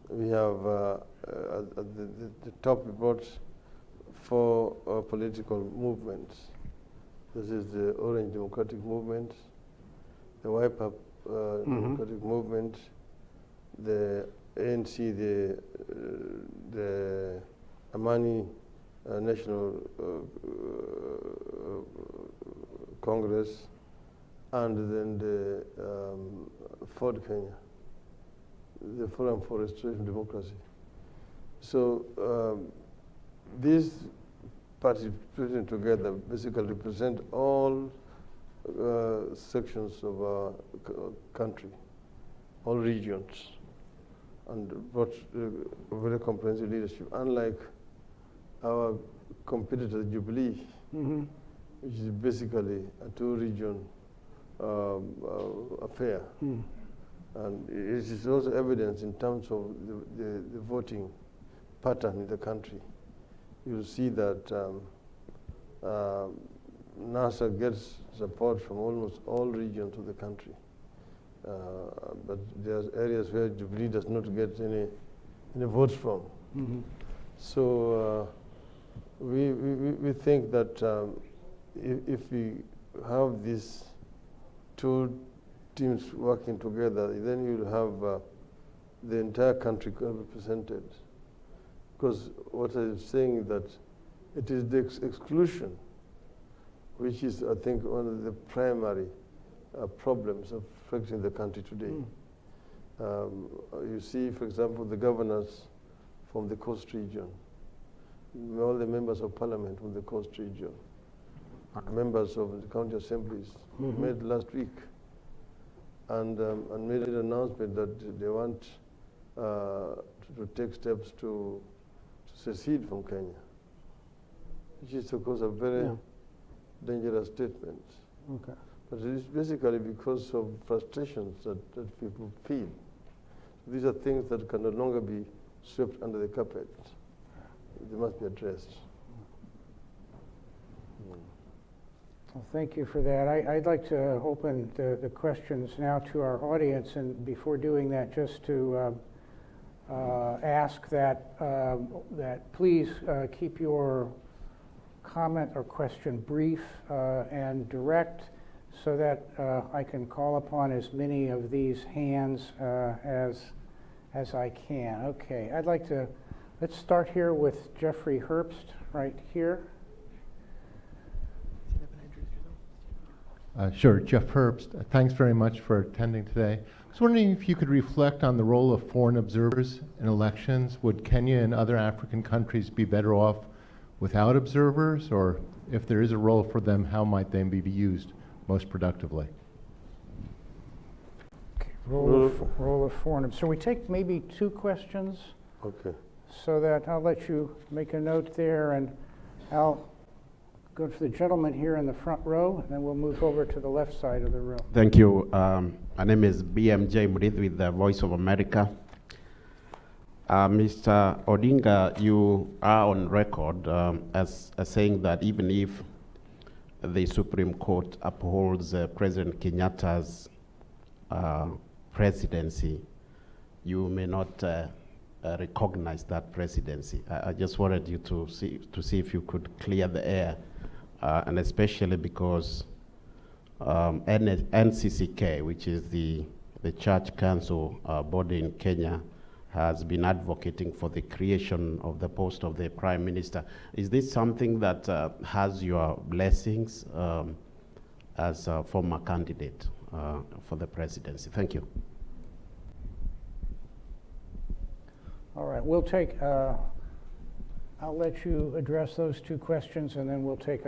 We have at the top, we brought 4 political movements. This is the Orange Democratic Movement, the Wipe Up Democratic Movement, the ANC, the Amani National Congress, and then the Ford Kenya, the Forum for Restoration Democracy. So these parties put together basically represent all sections of our country, all regions, and brought very comprehensive leadership, unlike our competitor Jubilee, which is basically a 2-region affair. And it is also evidence in terms of the voting pattern in the country. You'll see that NASA gets support from almost all regions of the country. But there's areas where Jubilee does not get any votes from. So we think that if we have these 2 teams working together, then you'll have the entire country represented. Because what I'm saying is that it is the exclusion which is, I think, one of the primary problems affecting the country today. You see, for example, the governors from the coast region, all the members of parliament from the coast region, members of the county assemblies met last week and made an announcement that they want to take steps to secede from Kenya, which is, of course, a very dangerous statement. Okay. But it is basically because of frustrations that people feel. These are things that can no longer be swept under the carpet. They must be addressed. Well, thank you for that. I'd like to open the questions now to our audience, and before doing that, just to ask that please keep your comment or question brief and direct, so that I can call upon as many of these hands as I can. Okay, let's start here with Jeffrey Herbst right here. Sure, Jeff Herbst. Thanks very much for attending today. I was wondering if you could reflect on the role of foreign observers in elections. Would Kenya and other African countries be better off without observers, or if there is a role for them, how might they be used most productively? Okay, role of foreign. So we take maybe 2 questions. Okay. So that I'll let you make a note there, and I'll go to the gentleman here in the front row, and then we'll move over to the left side of the room. Thank you. My name is BMJ Murith with the Voice of America. Mr. Odinga, you are on record as saying that even if the Supreme Court upholds President Kenyatta's presidency, you may not recognize that presidency. I just wanted you to see if you could clear the air, and especially because NCCK, which is the Church Council body in Kenya, has been advocating for the creation of the post of the Prime Minister. Is this something that has your blessings as a former candidate for the presidency? Thank you. All right, we'll take, I'll let you address those two questions, and then we'll take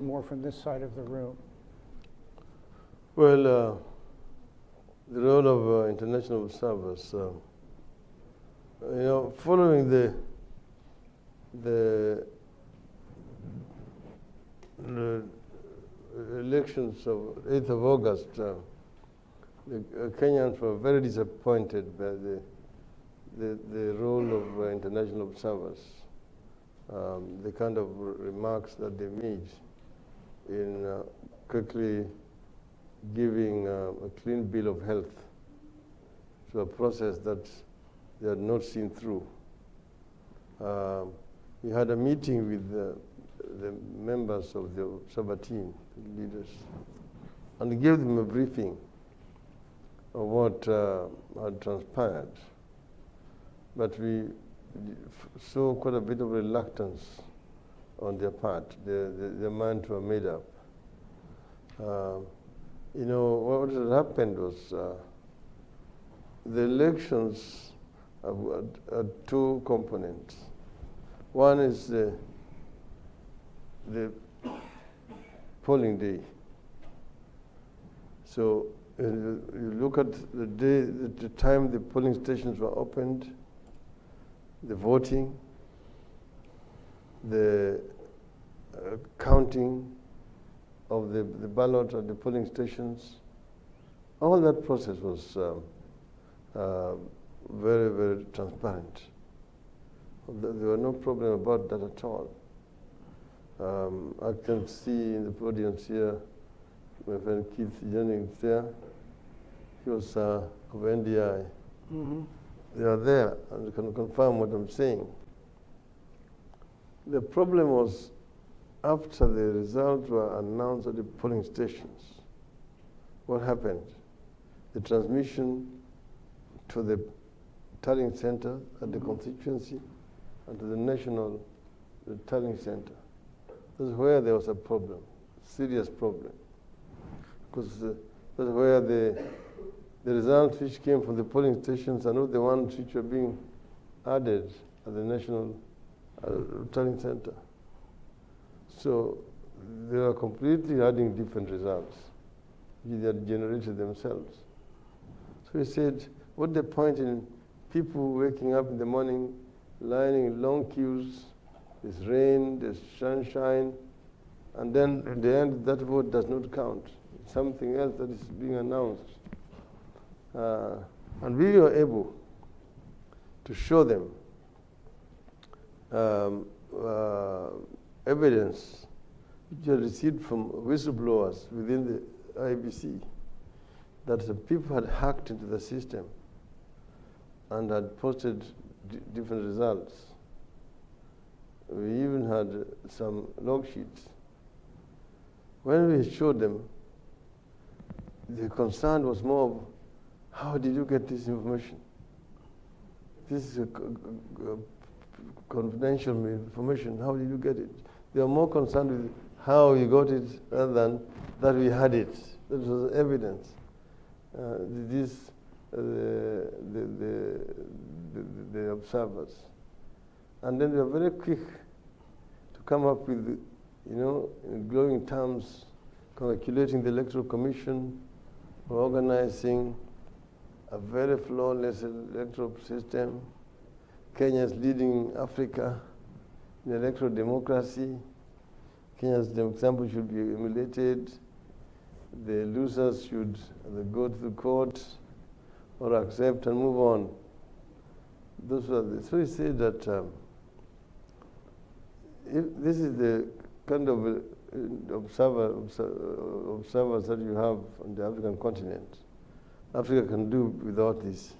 more from this side of the room. Well, the role of international observers, following the elections of 8th of August, the Kenyans were very disappointed by the role of international observers, the kind of remarks that they made in quickly giving a clean bill of health to a process that they had not seen through. We had a meeting with the members of the observer team, the leaders, and gave them a briefing of what had transpired. But we saw quite a bit of reluctance on their part. Their minds were made up. What had happened was the elections had two components. One is the polling day. So you look at the day, the time the polling stations were opened, the voting, the counting of the ballot at the polling stations. All that process was very, very transparent. There were no problem about that at all. I can see in the audience here, my friend Keith Jennings there. He was of NDI. Mm-hmm. They are there and can confirm what I'm saying. The problem was after the results were announced at the polling stations, what happened? The transmission to the tallying center at the constituency and to the national tallying center. That's where there was a problem, serious problem. Because that's where the results which came from the polling stations are not the ones which are being added at the national tallying center. So they are completely adding different results, which they had generated themselves. So he said, what's the point in people waking up in the morning, lining in long queues, there's rain, there's sunshine, and then in the end that vote does not count. It's something else that is being announced. And we were able to show them evidence which are received from whistleblowers within the IBC that the people had hacked into the system and had posted different results. We even had some log sheets. When we showed them, the concern was more of, how did you get this information? This is a confidential information. How did you get it? They are more concerned with how you got it rather than that we had it. That was evidence. The observers. And then they were very quick to come up with, in glowing terms, congratulating the Electoral Commission for organizing a very flawless electoral system. Kenya is leading Africa in electoral democracy. Kenya's example should be emulated. The losers should go to the court or accept and move on. So he said that if this is the kind of observers that you have on the African continent, Africa can do without this,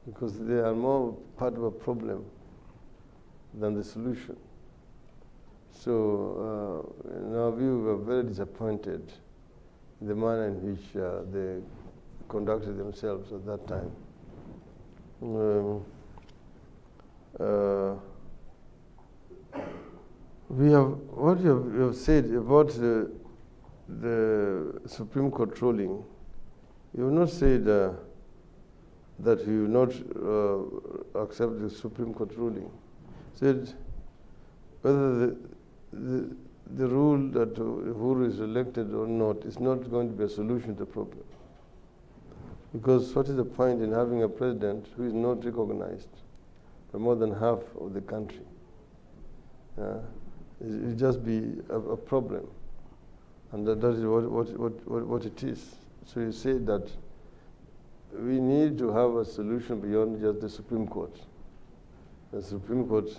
because they are more part of a problem than the solution. So, in our view, we were very disappointed in the manner in which they conducted themselves at that time. What you have said about the Supreme Court ruling, you have not said that you will not accept the Supreme Court ruling. Said whether the rule that Uhuru is elected or not is not going to be a solution to the problem. Because what is the point in having a president who is not recognized by more than half of the country? It will just be a problem. And that is what it is. So you say that we need to have a solution beyond just the Supreme Court. The Supreme Court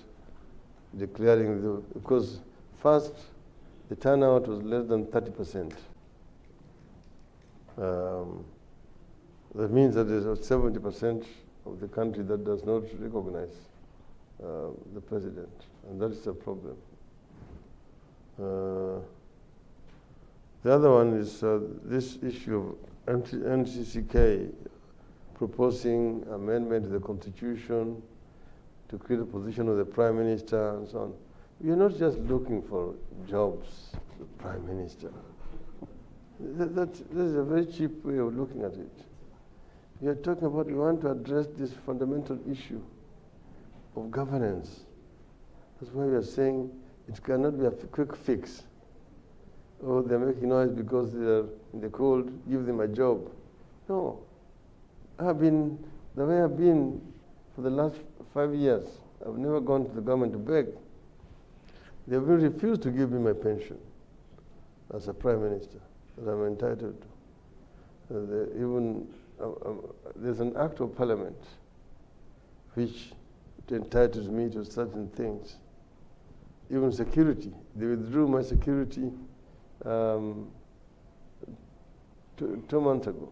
declaring because first the turnout was less than 30%. That means that there's 70% of the country that does not recognize the president, and that is a problem. The other one is this issue of NCCK proposing amendment to the Constitution to create a position of the Prime Minister and so on. We are not just looking for jobs, the Prime Minister. That is a very cheap way of looking at it. We are talking about we want to address this fundamental issue of governance. That's why we are saying it cannot be a quick fix. Oh, they're making noise because they're in the cold, give them a job. No. The way I've been for the last 5 years, I've never gone to the government to beg. They have refused to give me my pension as a Prime Minister that I'm entitled to. There's an act of parliament which entitles me to certain things. Even security. They withdrew my security 2 months ago.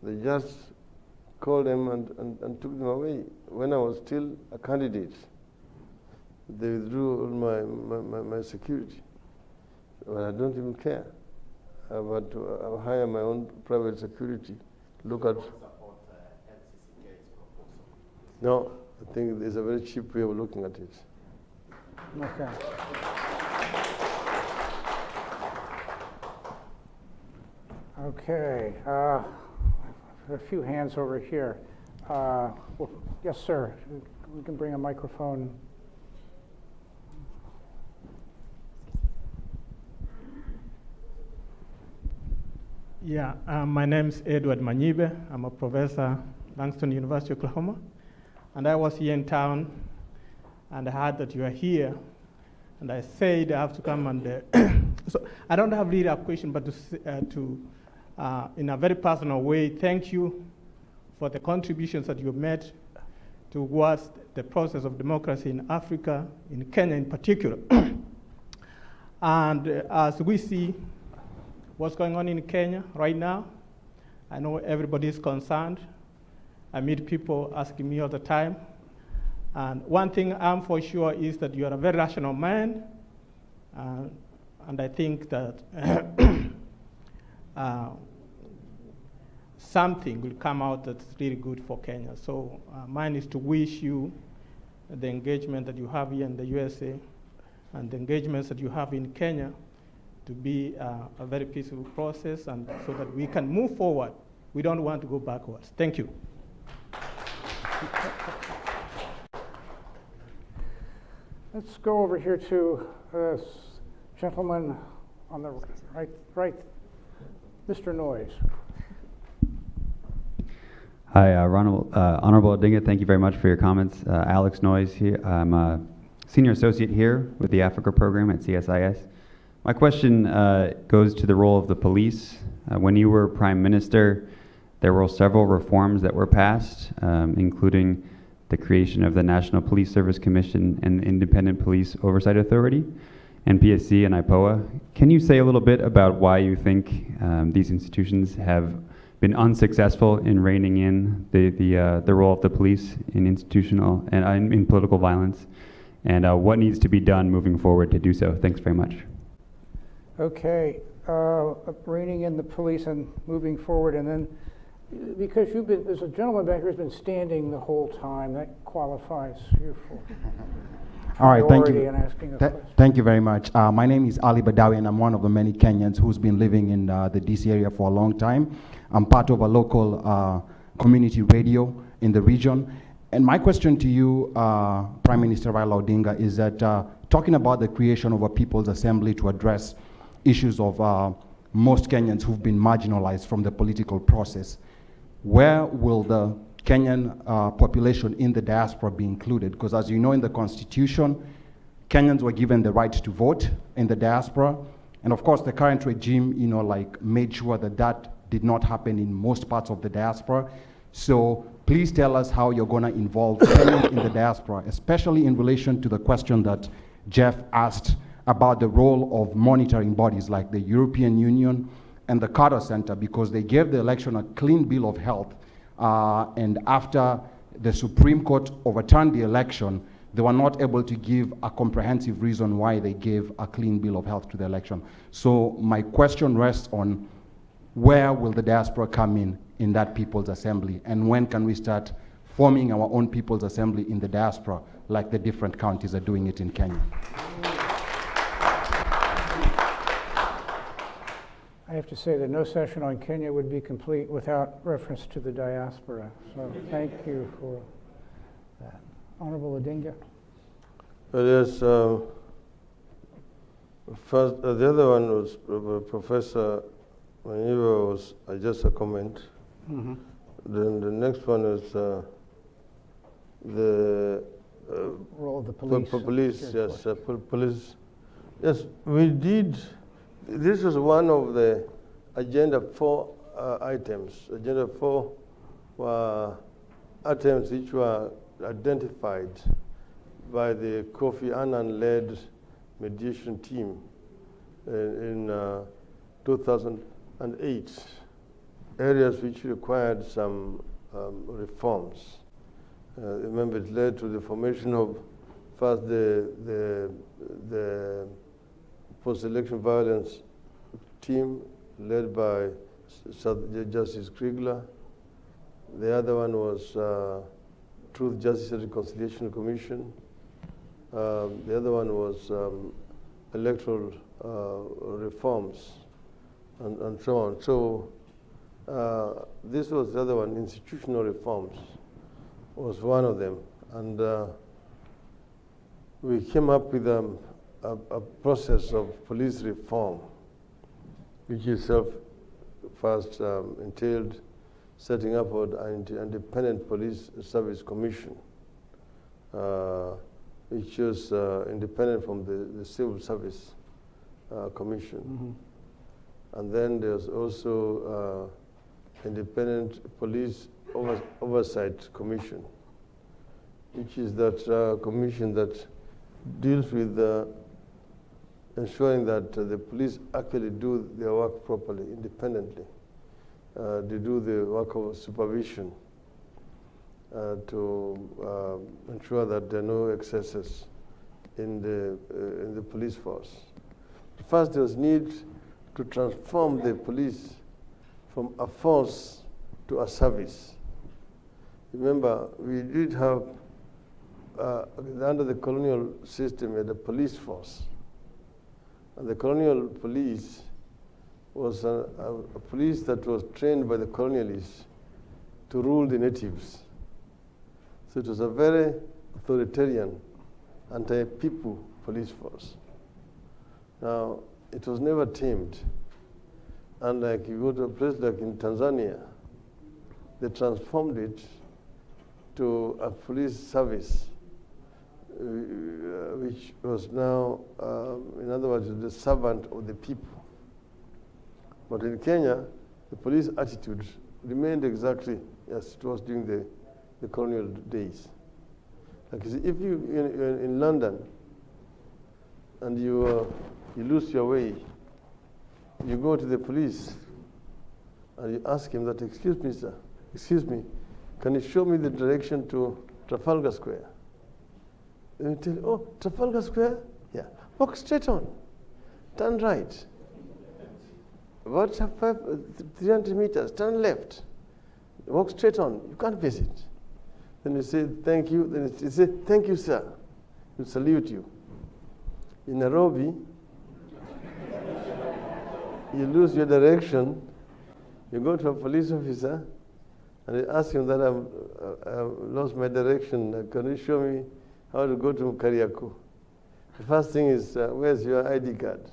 They just called them and took them away when I was still a candidate. They withdrew all my security. But I don't even care. I'll hire my own private security. Look at. No, I think there's a very cheap way of looking at it. Okay. Okay. A few hands over here. Yes, sir. We can bring a microphone. Yeah, my name is Edward Manyibe. I'm a professor at Langston University, Oklahoma. And I was here in town, and I heard that you are here. And I said I have to come and... so I don't have really a question, but to in a very personal way, thank you for the contributions that you've made towards the process of democracy in Africa, in Kenya in particular. And as we see what's going on in Kenya right now, I know everybody is concerned. I meet people asking me all the time. And one thing I'm for sure is that you are a very rational man. And I think that something will come out that's really good for Kenya. So mine is to wish you the engagement that you have here in the USA and the engagements that you have in Kenya to be a very peaceful process, and so that we can move forward. We don't want to go backwards. Thank you. Let's go over here to this gentleman on the right, Mr. Noyes. Hi, Honorable Odinga, thank you very much for your comments. Alex Noyes here. I'm a senior associate here with the Africa program at CSIS. My question goes to the role of the police. When you were Prime Minister, There were several reforms that were passed, including the creation of the National Police Service Commission and Independent Police Oversight Authority, NPSC and IPOA. Can you say a little bit about why you think these institutions have been unsuccessful in reining in the role of the police in institutional and in political violence, and what needs to be done moving forward to do so? Thanks very much. Okay, reining in the police and moving forward, and then because there's a gentleman back here who's been standing the whole time, that qualifies you for all right, thank priority you. in asking a question. Thank you very much. My name is Ali Badawi, and I'm one of the many Kenyans who's been living in the DC area for a long time. I'm part of a local community radio in the region. And my question to you, Prime Minister Raila Odinga, is that talking about the creation of a People's Assembly to address issues of most Kenyans who've been marginalized from the political process, where will the Kenyan population in the diaspora be included? Because as you know, in the Constitution, Kenyans were given the right to vote in the diaspora. And of course, the current regime, made sure that that did not happen in most parts of the diaspora. So please tell us how you're going to involve Kenyans in the diaspora, especially in relation to the question that Jeff asked about the role of monitoring bodies like the European Union and the Carter Center, because they gave the election a clean bill of health. And after the Supreme Court overturned the election, they were not able to give a comprehensive reason why they gave a clean bill of health to the election. So my question rests on where will the diaspora come in that People's Assembly, and when can we start forming our own People's Assembly in the diaspora like the different counties are doing it in Kenya? I have to say that no session on Kenya would be complete without reference to the diaspora. So thank you for that. Honorable Odinga. Yes, first, the other one was Professor Manyiwa was just a comment. Mm-hmm. Then the next one is the Role of the police. Police, yes, police. Yes, we did. This is one of the Agenda 4 items. Agenda 4 were items which were identified by the Kofi Annan-led mediation team in 2008. Areas which required some reforms. Remember, it led to the formation of first the post-election violence team led by Justice Kriegler. The other one was Truth, Justice and Reconciliation Commission. The other one was electoral reforms and so on. So this was the other one, institutional reforms was one of them. And we came up with a process of police reform, which itself first entailed setting up an independent police service commission, which was independent from the civil service commission. Mm-hmm. And then there's also independent police oversight commission, which is that commission that deals with ensuring that the police actually do their work properly, independently. They do the work of supervision to ensure that there are no excesses in the police force. First, there was need to transform the police from a force to a service. Remember, we did have, under the colonial system, we had a police force. And the colonial police was a police that was trained by the colonialists to rule the natives. So it was a very authoritarian, anti-people police force. Now, it was never tamed. And like you go to a place like in Tanzania, they transformed it to a police service, which was now, in other words, the servant of the people. But in Kenya, the police attitude remained exactly as it was during the colonial days. Like you see, if you're in London and you lose your way, you go to the police and you ask him that, excuse me, sir, excuse me, can you show me the direction to Trafalgar Square? And he tell you, oh, Trafalgar Square? Yeah. Walk straight on. Turn right. About 300 meters, turn left. Walk straight on. You can't miss it. Then you say, thank you. Then you say, thank you, sir. He'll salute you. In Nairobi, you lose your direction. You go to a police officer and you ask him that I've lost my direction. Can you show me how to go to Kariakou? The first thing is, where's your ID card?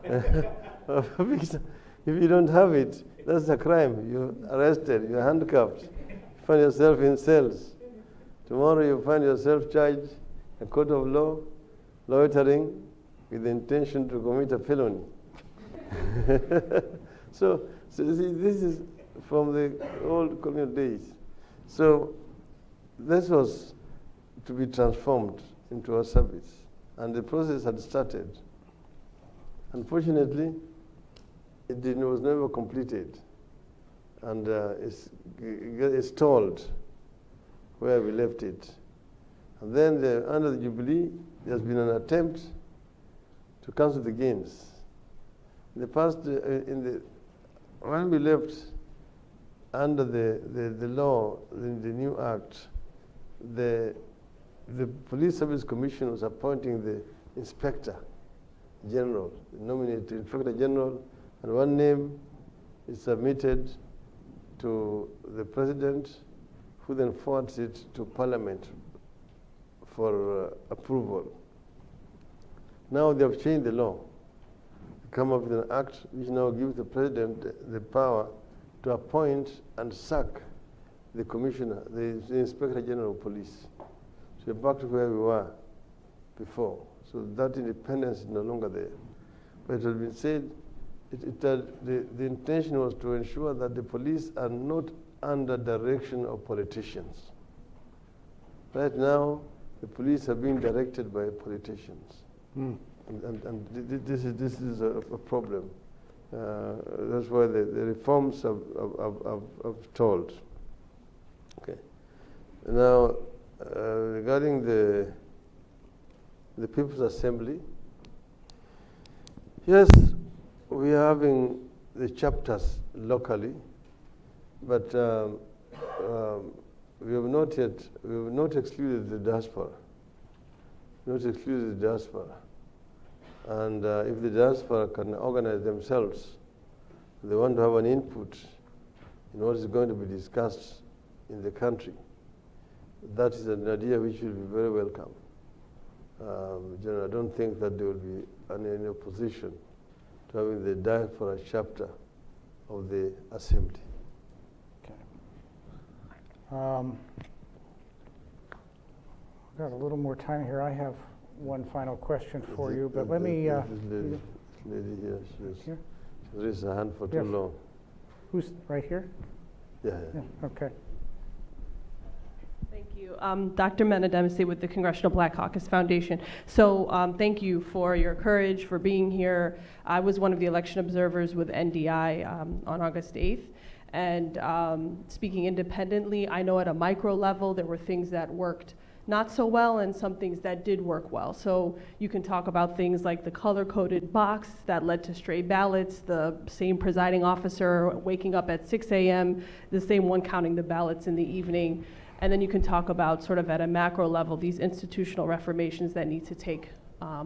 Because if you don't have it, that's a crime. You're arrested, you're handcuffed, you find yourself in cells. Tomorrow you find yourself charged in a court of law, loitering with the intention to commit a felony. So see, this is from the old colonial days. So this was to be transformed into a service, and the process had started. Unfortunately, it was never completed, and it's stalled where we left it. And then under the Jubilee, there's been an attempt to cancel the gains. In the past, when we left under the law, the new act, the Police Service Commission was appointing the Inspector General, nominated Inspector General, and one name is submitted to the President, who then forwards it to Parliament for approval. Now they have changed the law, come up with an act which now gives the President the power to appoint and sack the Commissioner, the Inspector General of Police. So we're back to where we were before. So that independence is no longer there. But it has been said, the intention was to ensure that the police are not under direction of politicians. Right now, the police are being directed by politicians. And this is a problem. That's why the reforms have stalled. Okay. Now, regarding the People's Assembly, yes, we are having the chapters locally, but we have not excluded the diaspora. And if the diaspora can organize themselves, they want to have an input in what is going to be discussed in the country. That is an idea which will be very welcome. I don't think that there will be any opposition to having the diaspora chapter of the Assembly. Okay. We've got a little more time here. I have one final question for you, but let me... This lady here, she's raised her hand for too long. Who's right here? Yeah. Okay. Thank you. Dr. Menademsi with the Congressional Black Caucus Foundation. So thank you for your courage, for being here. I was one of the election observers with NDI on August 8th. And speaking independently, I know at a micro level there were things that worked not so well and some things that did work well. So you can talk about things like the color-coded box that led to stray ballots, the same presiding officer waking up at 6 a.m., the same one counting the ballots in the evening. And then you can talk about sort of at a macro level, these institutional reformations that need to take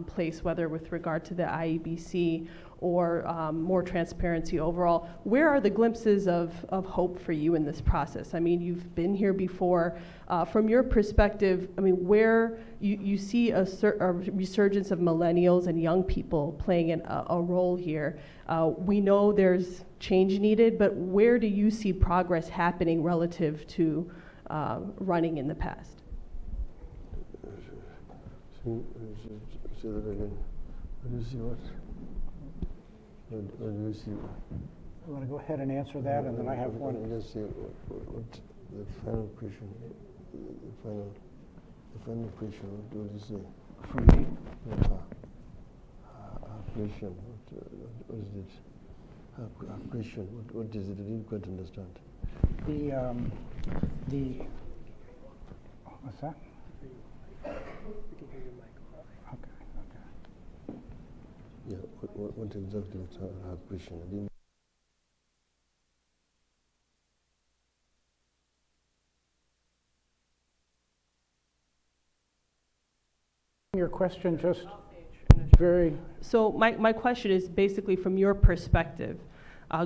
place, whether with regard to the IEBC or more transparency overall. Where are the glimpses of hope for you in this process? I mean, you've been here before. From your perspective, I mean, where you see a resurgence of millennials and young people playing a role here. We know there's change needed, but where do you see progress happening relative to running in the past? Say that again. What do you see what? What do you see? You want to go ahead and answer that, and then I have one. Let's see what the final question, the final question, what do you say? From me? Question, what is it? Question, what is it? I didn't quite understand. What's that? Okay. Yeah, what exactly is her question? I didn't. Your question just very... So my question is basically from your perspective,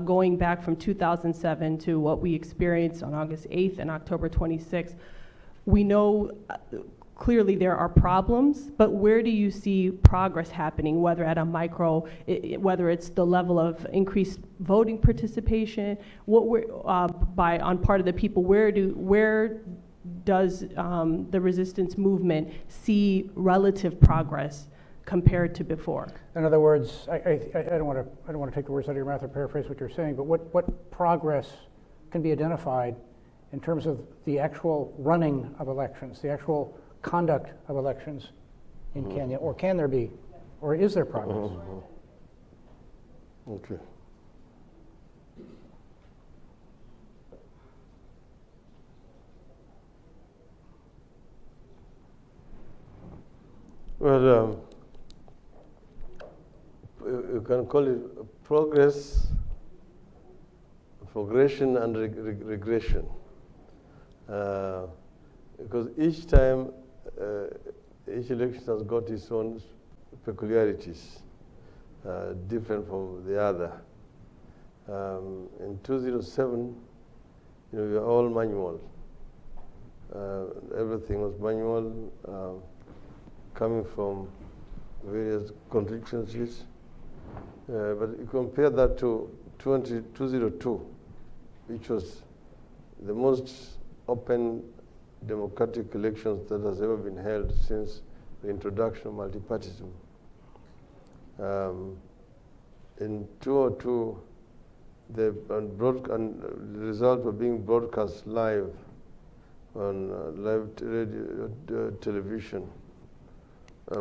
going back from 2007 to what we experienced on August 8th and October 26th, we know clearly there are problems, but where do you see progress happening, whether at a micro, whether it's the level of increased voting participation, on part of the people, where does the resistance movement see relative progress compared to before? In other words, I don't want to take the words out of your mouth or paraphrase what you're saying, but what progress can be identified in terms of the actual running of elections, the actual conduct of elections in Kenya, or can there be, or is there progress? Okay. Well, you can call it progress, progression, and regression. Because each time, each election has got its own peculiarities, different from the other. In 2007, we were all manual. Everything was manual, coming from various constituencies. But you compare that to 2002, which was the most open democratic elections that has ever been held since the introduction of multipartyism. In 2002, the results were being broadcast live on live radio, television,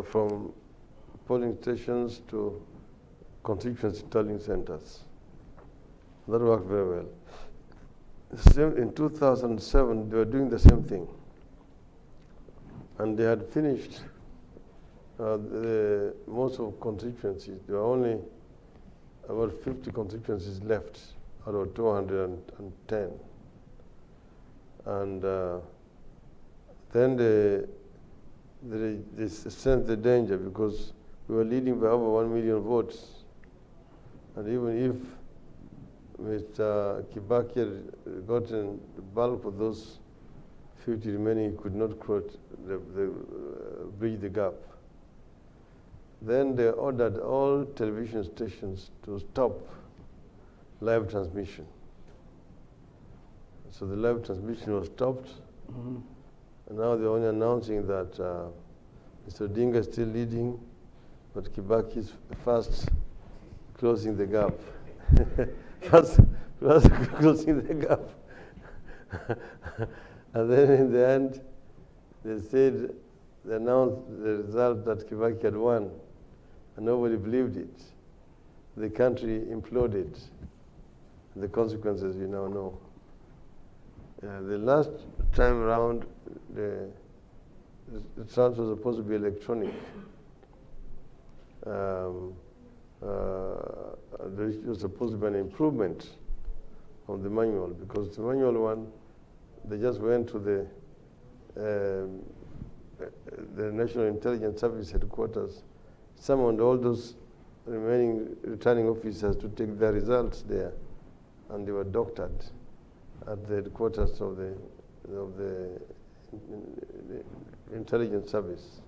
from polling stations to constituency tallying centers. That worked very well. In 2007, they were doing the same thing. And they had finished most of constituencies. There were only about 50 constituencies left out of 210. And then they sensed the danger because we were leading by over 1 million votes. And even if Mr. Kibaki had gotten the bulk of those 50 remaining, he could not bridge the gap. Then they ordered all television stations to stop live transmission. So the live transmission was stopped. Mm-hmm. And now they're only announcing that Mr. Odinga is still leading, but Kibaki is fast closing the gap. fast closing the gap. And then in the end, they announced the result that Kibaki had won, and nobody believed it. The country imploded. The consequences you now know. The last time around, the results were supposed to be electronic. There was supposed to be an improvement on the manual, because the manual one, they just went to the National Intelligence Service headquarters, summoned all those remaining returning officers to take their results there, and they were doctored at the headquarters of the Intelligence Service.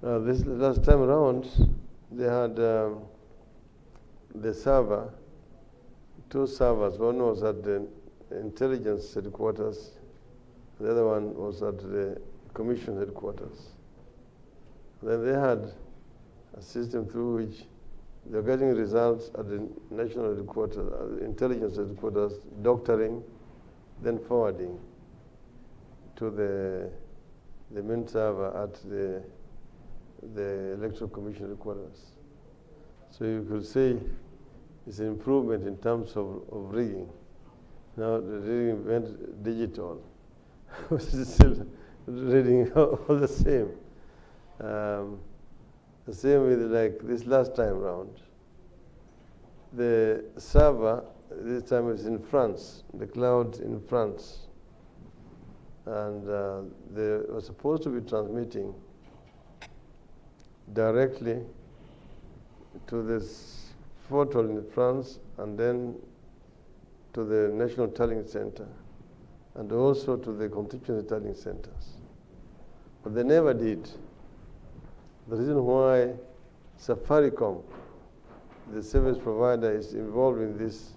This last time around, they had the server, two servers. One was at the Intelligence headquarters, the other one was at the Commission headquarters. Then they had a system through which they're getting results at the national headquarters, intelligence headquarters, doctoring, then forwarding to the main server at the Electoral Commission headquarters. So you could say it's an improvement in terms of rigging. Now the rigging went digital. It's still reading all the same. The same with like this last time round. The server, this time is in France, the cloud in France. And they were supposed to be transmitting directly to this portal in France and then to the National Tallying Center and also to the constituency tallying centers. But they never did. The reason why Safaricom, the service provider, is involved in this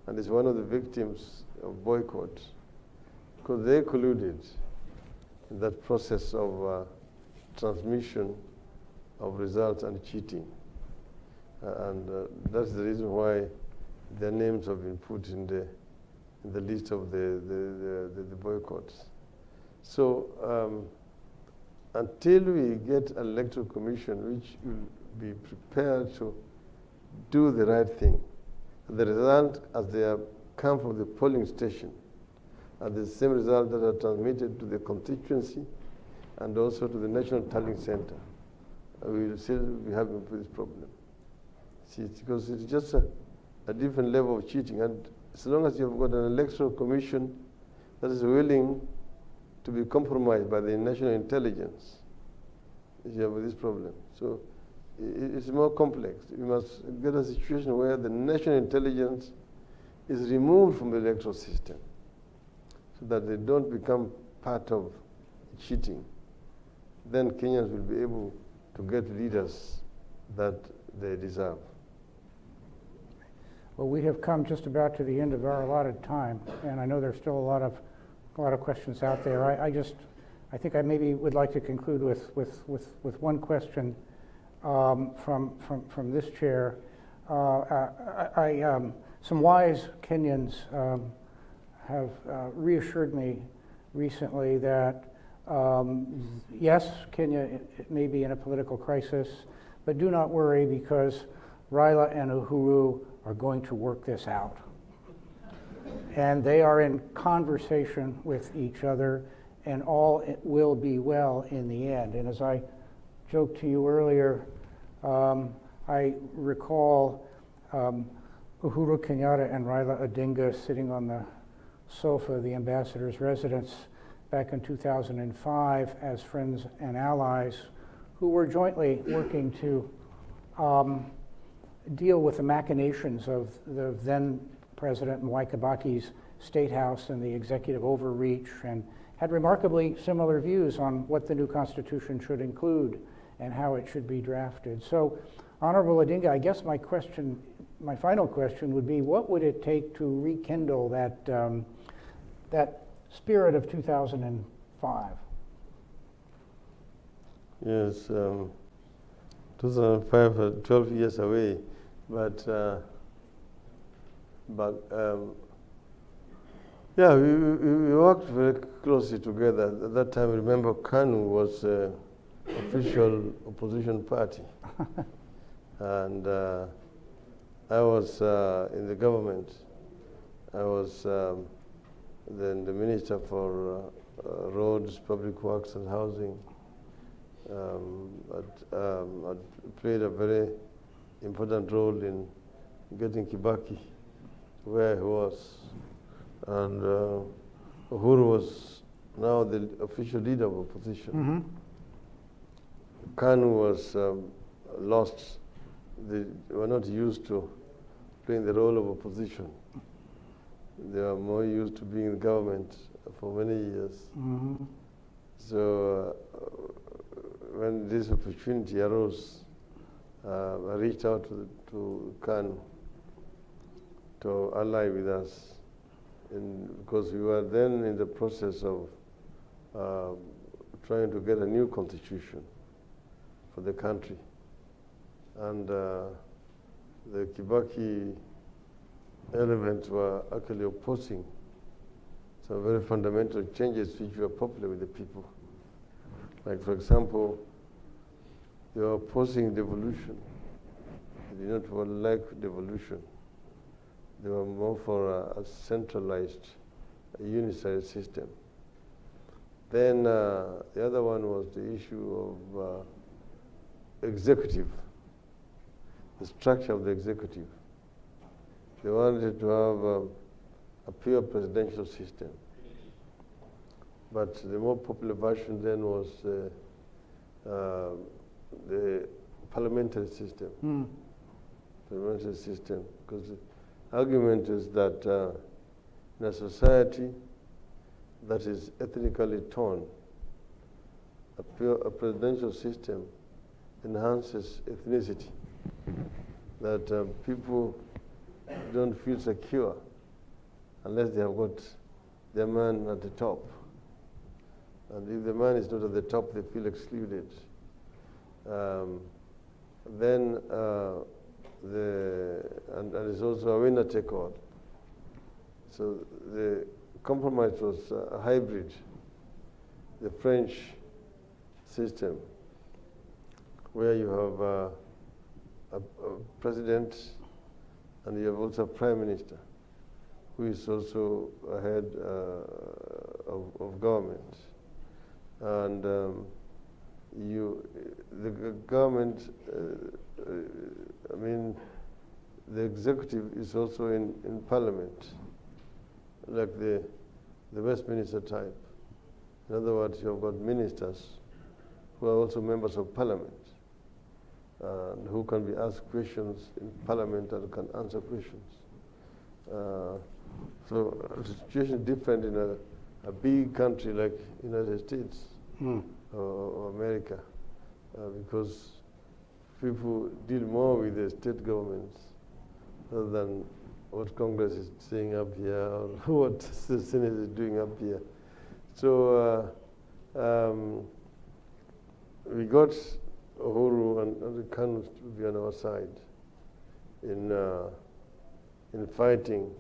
and is one of the victims of boycott, because they colluded in that process of transmission of results and cheating. That's the reason why their names have been put in the list of the boycotts. So until we get an electoral commission which will be prepared to do the right thing, the result as they have come from the polling station are the same result that are transmitted to the constituency and also to the National Tallying Center, we will still be having this problem. See, because it's just a different level of cheating, and as long as you've got an electoral commission that is willing to be compromised by the national intelligence, you have this problem. So it's more complex. We must get a situation where the national intelligence is removed from the electoral system so that they don't become part of cheating. Then Kenyans will be able to get leaders that they deserve. Well, we have come just about to the end of our allotted time, and I know there's still a lot of questions out there. I think I maybe would like to conclude with one question from this chair. Some wise Kenyans have reassured me recently that yes, Kenya may be in a political crisis, but do not worry because Raila and Uhuru are going to work this out. And they are in conversation with each other, and all will be well in the end. And as I joked to you earlier, I recall Uhuru Kenyatta and Raila Odinga sitting on the sofa of the ambassador's residence back in 2005 as friends and allies who were jointly working to deal with the machinations of the then President Mwai Kibaki's State House and the executive overreach, and had remarkably similar views on what the new Constitution should include and how it should be drafted. So, Honorable Odinga, I guess my final question would be, what would it take to rekindle that spirit of 2005? Yes, 2005 are 12 years away, but yeah, we worked very closely together. At that time, remember, KANU was official opposition party, and I was in the government. I was then the Minister for Roads, Public Works and Housing. I played a very important role in getting Kibaki where he was. And Uhuru was now the official leader of opposition. Mm-hmm. KANU was lost. They were not used to playing the role of opposition. They were more used to being in government for many years. Mm-hmm. So when this opportunity arose, I reached out to KANU to ally with us, because we were then in the process of trying to get a new constitution for the country. And the Kibaki elements were actually opposing some very fundamental changes which were popular with the people. Like, for example, they were opposing devolution. They did not like devolution. They were more for a centralized, a unitary system. Then the other one was the issue of executive, the structure of the executive. They wanted to have a pure presidential system. But the more popular version then was the parliamentary system. Parliamentary system, because the argument is that in a society that is ethnically torn, a presidential system enhances ethnicity, that people don't feel secure unless they have got their man at the top. And if the man is not at the top, they feel excluded. Then and it's also a winner take all. So the compromise was a hybrid, the French system, where you have a president and you have also a prime minister, who is also a head of government. And the government, I mean, the executive is also in parliament, like the Westminster type. In other words, you have got ministers who are also members of parliament, and who can be asked questions in parliament and can answer questions. So the situation is different in a big country like United States or America, because people deal more with the state governments rather than what Congress is saying up here or what the Senate is doing up here. So we got Uhuru and the Kanu to be on our side in fighting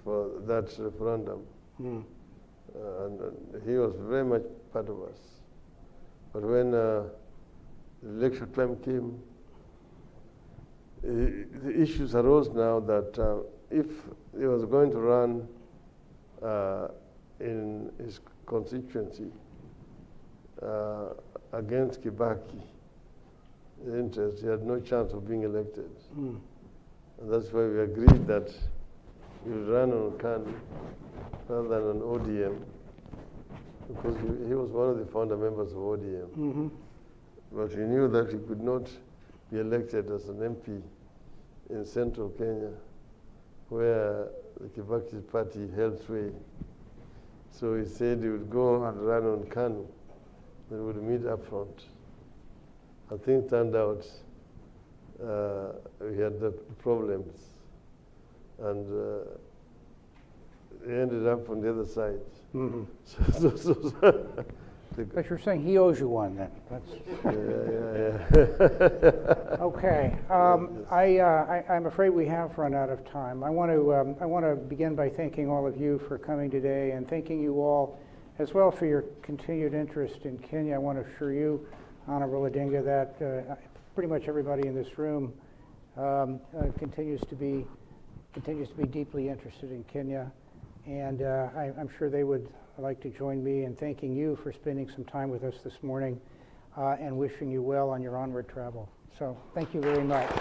for that referendum. And he was very much part of us. But when the election time came, the issues arose now that if he was going to run in his constituency against Kibaki, the interest, he had no chance of being elected. And that's why we agreed that he would run on KANU rather than on ODM, because he was one of the founder members of ODM. But we knew that he could not be elected as an MP in central Kenya, where the Kibaki party held sway. So he said he would go and run on KANU, and would meet up front. And things turned out, we had the problems, and he ended up on the other side. But you're saying he owes you one then? That's Okay. I'm afraid we have run out of time. I want to begin by thanking all of you for coming today, and thanking you all as well for your continued interest in Kenya. I want to assure you, Honorable Odinga, that pretty much everybody in this room continues to be deeply interested in Kenya, and I'm sure they would like to join me in thanking you for spending some time with us this morning, and wishing you well on your onward travel. So thank you very much.